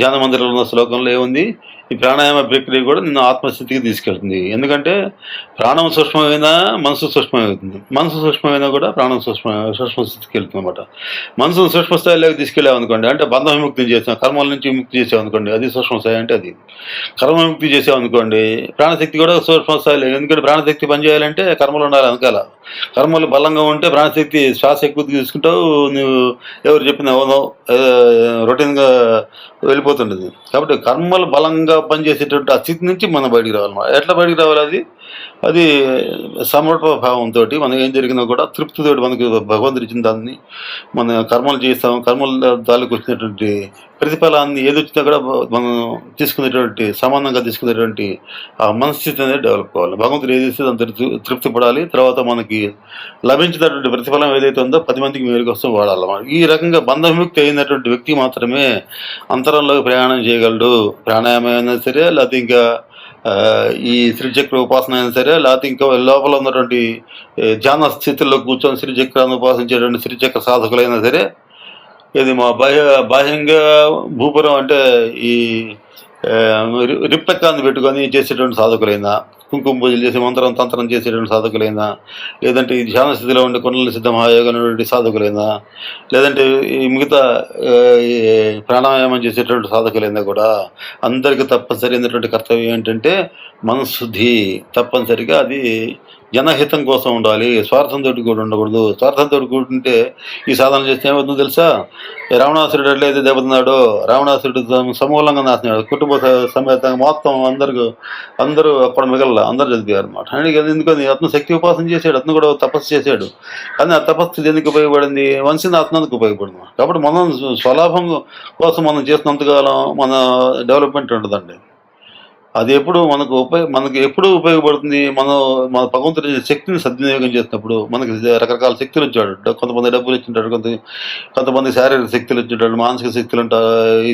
ధ్యాన మందిరంలో ఉన్న శ్లోకంలో ఏముంది? ఈ ప్రాణాయామ ప్రక్రియ కూడా నిన్ను ఆత్మస్థితికి తీసుకెళ్తుంది. ఎందుకంటే ప్రాణం సూక్ష్మమైనా మనసు సూక్ష్మమవుతుంది, మనసు సూక్ష్మమైనా కూడా ప్రాణం సూక్ష్మస్థితికి వెళ్తుంది అనమాట. మనసును సూక్ష్మ స్థాయిలోకి తీసుకెళ్ళామనుకోండి, అంటే బంధ విముక్తి చేసాం, కర్మల నుంచి విముక్తి చేసామనుకోండి, అది సూక్ష్మ స్థాయి. అంటే అది కర్మ విముక్తి చేసామనుకోండి, ప్రాణశక్తి కూడా సూక్ష్మ స్థాయిలో. ఎందుకంటే ప్రాణశక్తి పనిచేయాలంటే కర్మలు ఉండాలి వెనకాల. కర్మలు బలంగా ఉంటే ప్రాణశక్తి శ్వాస ఎక్కువ తీసుకుంటావు, నువ్వు ఎవరు చెప్పిన రొటీన్గా వెళ్ళిపోతుండేది. కాబట్టి కర్మలు బలంగా పనిచేసేటువంటి ఆ స్థితి నుంచి మనం బయటికి రావాలన్నమాట. ఎట్లా బయటికి రావాలి? అది సమర్ప భావంతో మనకి ఏం జరిగినా కూడా తృప్తితో మనకి భగవంతుడు ఇచ్చిన దాన్ని మన కర్మలు చేస్తాం, కర్మల తాలూకు వచ్చినటువంటి ప్రతిఫలాన్ని ఏది వచ్చినా కూడా మనం తీసుకునేటువంటి సమానంగా తీసుకునేటువంటి ఆ మనస్థితి అనేది డెవలప్ కావాలి. భగవంతుడు ఏది ఇస్తే దాని తృప్తి పడాలి. తర్వాత మనకి లభించినటువంటి ప్రతిఫలం ఏదైతే ఉందో 10 మందికి మేలు కోసం వాడాలి. ఈ రకంగా బంధ విముక్తి అయినటువంటి వ్యక్తి మాత్రమే అంతరంలోకి ప్రయాణం చేయగలడు. ప్రాణాయామం అయినా సరే, లేకపోతే ఇంకా ఈ శ్రీచక్ర ఉపాసన అయినా సరే, లేకపోతే ఇంకా లోపల ఉన్నటువంటి ధ్యాన స్థితిలో కూర్చొని శ్రీచక్రాన్ని ఉపాసించేటువంటి శ్రీచక్ర సాధకులైనా సరే, ఇది మా బాహ్యంగా భూపురం అంటే ఈ రిప్లకాన్ని పెట్టుకొని చేసేటువంటి సాధకులైనా, కుంకుమ పూజలు చేసి తంత్రం చేసేటువంటి సాధకులైనా, లేదంటే ఈ ధ్యాన స్థితిలో ఉండే కుండలిని సిద్ధ మహాయోగమైనటువంటి సాధకులైనా, లేదంటే ఈ మిగతా ప్రాణాయామం చేసేటువంటి సాధకులైనా కూడా అందరికీ తప్పనిసరి అయినటువంటి కర్తవ్యం ఏంటంటే మనశుద్ధి. తప్పనిసరిగా అది జనహితం కోసం ఉండాలి, స్వార్థంతో కూడా ఉండకూడదు. స్వార్థంతో కూడుంటే ఈ సాధన చేస్తే ఏమవుతుందో తెలుసా? రావణాసురుడు ఎట్లయితే దెబ్బతున్నాడో, రావణాసురుడు సమూలంగా నాశనాడు, కుటుంబ సమేతంగా మొత్తం అందరూ అక్కడ మిగల అందరూ చదివారు అనమాట. ఎందుకని అతను శక్తి ఉపాసన చేశాడు, అతను కూడా తపస్సు చేశాడు. కానీ ఆ తపస్సు ఎందుకు ఉపయోగపడింది? వంశీని ఆత్మకు ఉపయోగపడింది. కాబట్టి మనం స్వలాభం కోసం మనం చేసినంతకాలం మన డెవలప్మెంట్ ఉంటుందండి. అది ఎప్పుడు మనకు ఎప్పుడు ఉపయోగపడుతుంది? మన భగవంతుడి శక్తిని సద్వినియోగం చేసినప్పుడు. మనకి రకరకాల శక్తులు ఇచ్చాడు. కొంతమంది డబ్బులు ఇచ్చింటాడు, కొంతమంది శారీరక శక్తులు ఇచ్చింటాడు, మానసిక శక్తులు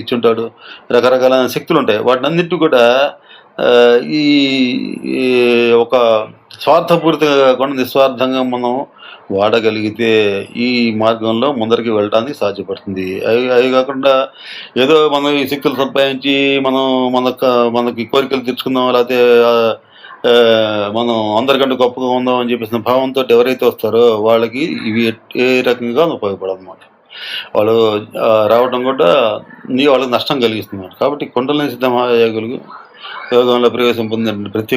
ఇచ్చింటాడు, రకరకాలైన శక్తులు ఉంటాయి. వాటిని అన్నిటి కూడా ఈ ఒక స్వార్థపూరితంగా కాకుండా నిస్వార్థంగా మనం వాడగలిగితే ఈ మార్గంలో ముందరికి వెళ్ళడానికి సాధ్యపడుతుంది. అవి కాకుండా ఏదో మనం ఈ శక్తులు సంపాదించి మనకి కోరికలు తీర్చుకుందాం, లేకపోతే మనం అందరికంటే గొప్పగా ఉందాం అని చెప్పేసిన భావంతో ఎవరైతే వస్తారో వాళ్ళకి ఇవి ఏ రకంగా ఉపయోగపడదన్నమాట. వాళ్ళు రావడం కూడా వాళ్ళకి నష్టం కలిగిస్తున్నారు. కాబట్టి కుండలిని సిద్ధ మహాయోగులు, యోగంలో ప్రవేశం పొందిన ప్రతి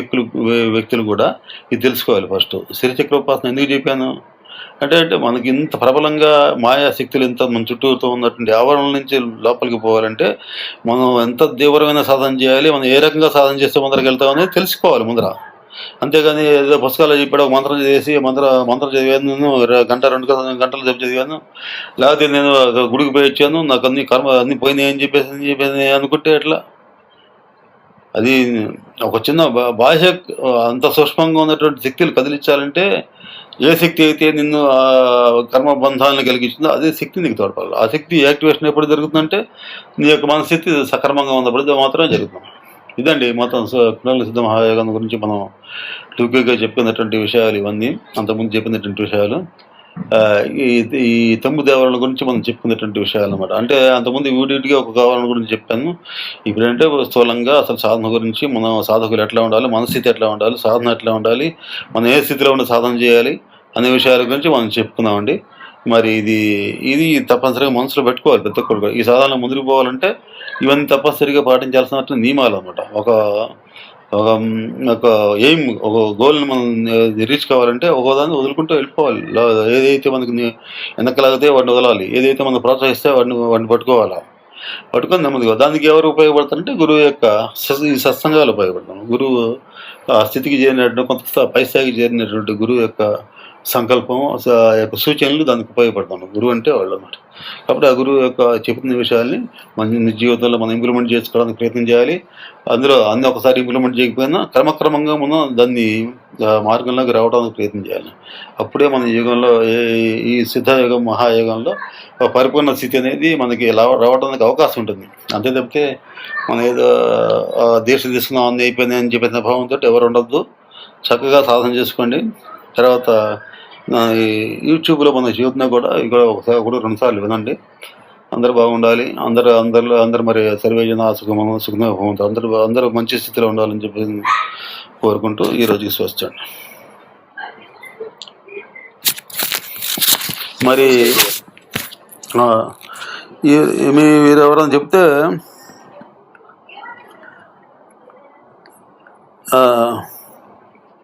వ్యక్తులు కూడా ఇది తెలుసుకోవాలి. ఫస్ట్ శ్రీచక్ర ఉపాసన ఎందుకు చెప్పాను అంటే మనకి ఇంత ప్రబలంగా మాయాశక్తులు ఇంత మన చుట్టూతో ఉన్నటువంటి ఆవరణల నుంచి లోపలికి పోవాలంటే మనం ఎంత తీవ్రమైన సాధన చేయాలి, మనం ఏ రకంగా సాధన చేస్తే ముందరికి వెళ్తాం అనేది తెలుసుకోవాలి ముందర. అంతేగాని ఏదో పుస్తకాలు చెప్పాడు, ఒక మంత్రం చేసి మంత్రం చదివాను, నేను 1-2 గంటలు చదివాను, లేకపోతే నేను గుడికి పోయి వచ్చాను, నాకు అన్ని పోయినాయి అని చెప్పేసి అనుకుంటే ఎట్లా? అది ఒక చిన్న బాహ్య అంత సూక్ష్మంగా ఉన్నటువంటి శక్తులు కదిలించాలంటే ఏ శక్తి అయితే నిన్ను కర్మబంధాలను కలిగించిందో అదే శక్తి నీకు తోడ్పడాలి. ఆ శక్తి యాక్టివేషన్ ఎప్పుడు జరుగుతుందంటే నీ యొక్క మనస్థితి సక్రమంగా ఉన్నప్పుడు మాత్రమే జరుగుతుంది. ఇదండి మొత్తం కుండలిని సిద్ధ మహాయోగం గురించి మనం టూకీగా చెప్పినటువంటి విషయాలు ఇవన్నీ. అంతకుముందు చెప్పినటువంటి విషయాలు ఈ తమ్ము దేవాలయాల గురించి మనం చెప్పుకునేటువంటి విషయాలు అనమాట. అంటే అంతకుముందు వీడియోగా ఒక దేవాలయం గురించి చెప్పాను. ఇప్పుడంటే స్థూలంగా అసలు సాధన గురించి, మనం సాధకులు ఎట్లా ఉండాలి, మనస్థితి ఎట్లా ఉండాలి, సాధన ఎట్లా ఉండాలి, మనం ఏ స్థితిలో ఉండి సాధన చేయాలి అనే విషయాల గురించి మనం చెప్పుకున్నామండి. మరి ఇది తప్పనిసరిగా మనసులో పెట్టుకోవాలి ప్రతి ఒక్కరు. ఈ సాధనలో ముందుకు పోవాలంటే ఇవన్నీ తప్పనిసరిగా పాటించాల్సిన నియమాలు అనమాట. ఒక ఎయిమ్, ఒక గోల్ని మనం రీచ్ కావాలంటే ఒకదాన్ని వదులుకుంటూ వెళ్ళిపోవాలి. ఏదైతే మనకి వెనకలాగితే వాడిని వదలాలి, ఏదైతే మనం ప్రోత్సహిస్తే వాడిని పట్టుకొని నెమ్మదిగా. దానికి ఎవరు ఉపయోగపడతారంటే గురువు యొక్క ఈ సత్సంగాలు ఉపయోగపడతాం. గురువు ఆ స్థితికి చేరినటువంటి కొంత పై స్థాయికి చేరినటువంటి గురువు యొక్క సంకల్పం, యొక్క సూచనలు దానికి ఉపయోగపడతాం. గురువు అంటే వాళ్ళు అన్నమాట. కాబట్టి ఆ గురువు యొక్క చెబుతున్న విషయాల్ని మన నిజ జీవితంలో మనం ఇంప్లిమెంట్ చేసుకోవడానికి ప్రయత్నం చేయాలి. అందులో అన్నీ ఒకసారి ఇంప్లిమెంట్ చేయకపోయినా క్రమక్రమంగా మనం దాన్ని మార్గంలోకి రావడానికి ప్రయత్నం చేయాలి. అప్పుడే మన యుగంలో ఈ సిద్ధయుగం, మహాయుగంలో పరిపూర్ణ స్థితి అనేది మనకి రావడానికి అవకాశం ఉంటుంది. అంతే తప్పితే మనం ఏదో దీక్ష తీసుకున్నాం అన్నీ అయిపోయింది అని చెప్పిన భావంతో ఎవరు ఉండొద్దు. చక్కగా సాధన చేసుకోండి. తర్వాత ఈ యూట్యూబ్లో మన చెబుతున్నా కూడా ఇక్కడ ఒకసారి కూడా 2 సార్లు వినండి. అందరూ బాగుండాలి. అందరూ మరి సర్వేజన సుఖంగా భవంతు. అందరూ మంచి స్థితిలో ఉండాలని చెప్పి కోరుకుంటూ ఈ రోజుకి స్వస్తండి. మరి మీరు ఎవరైనా చెప్తే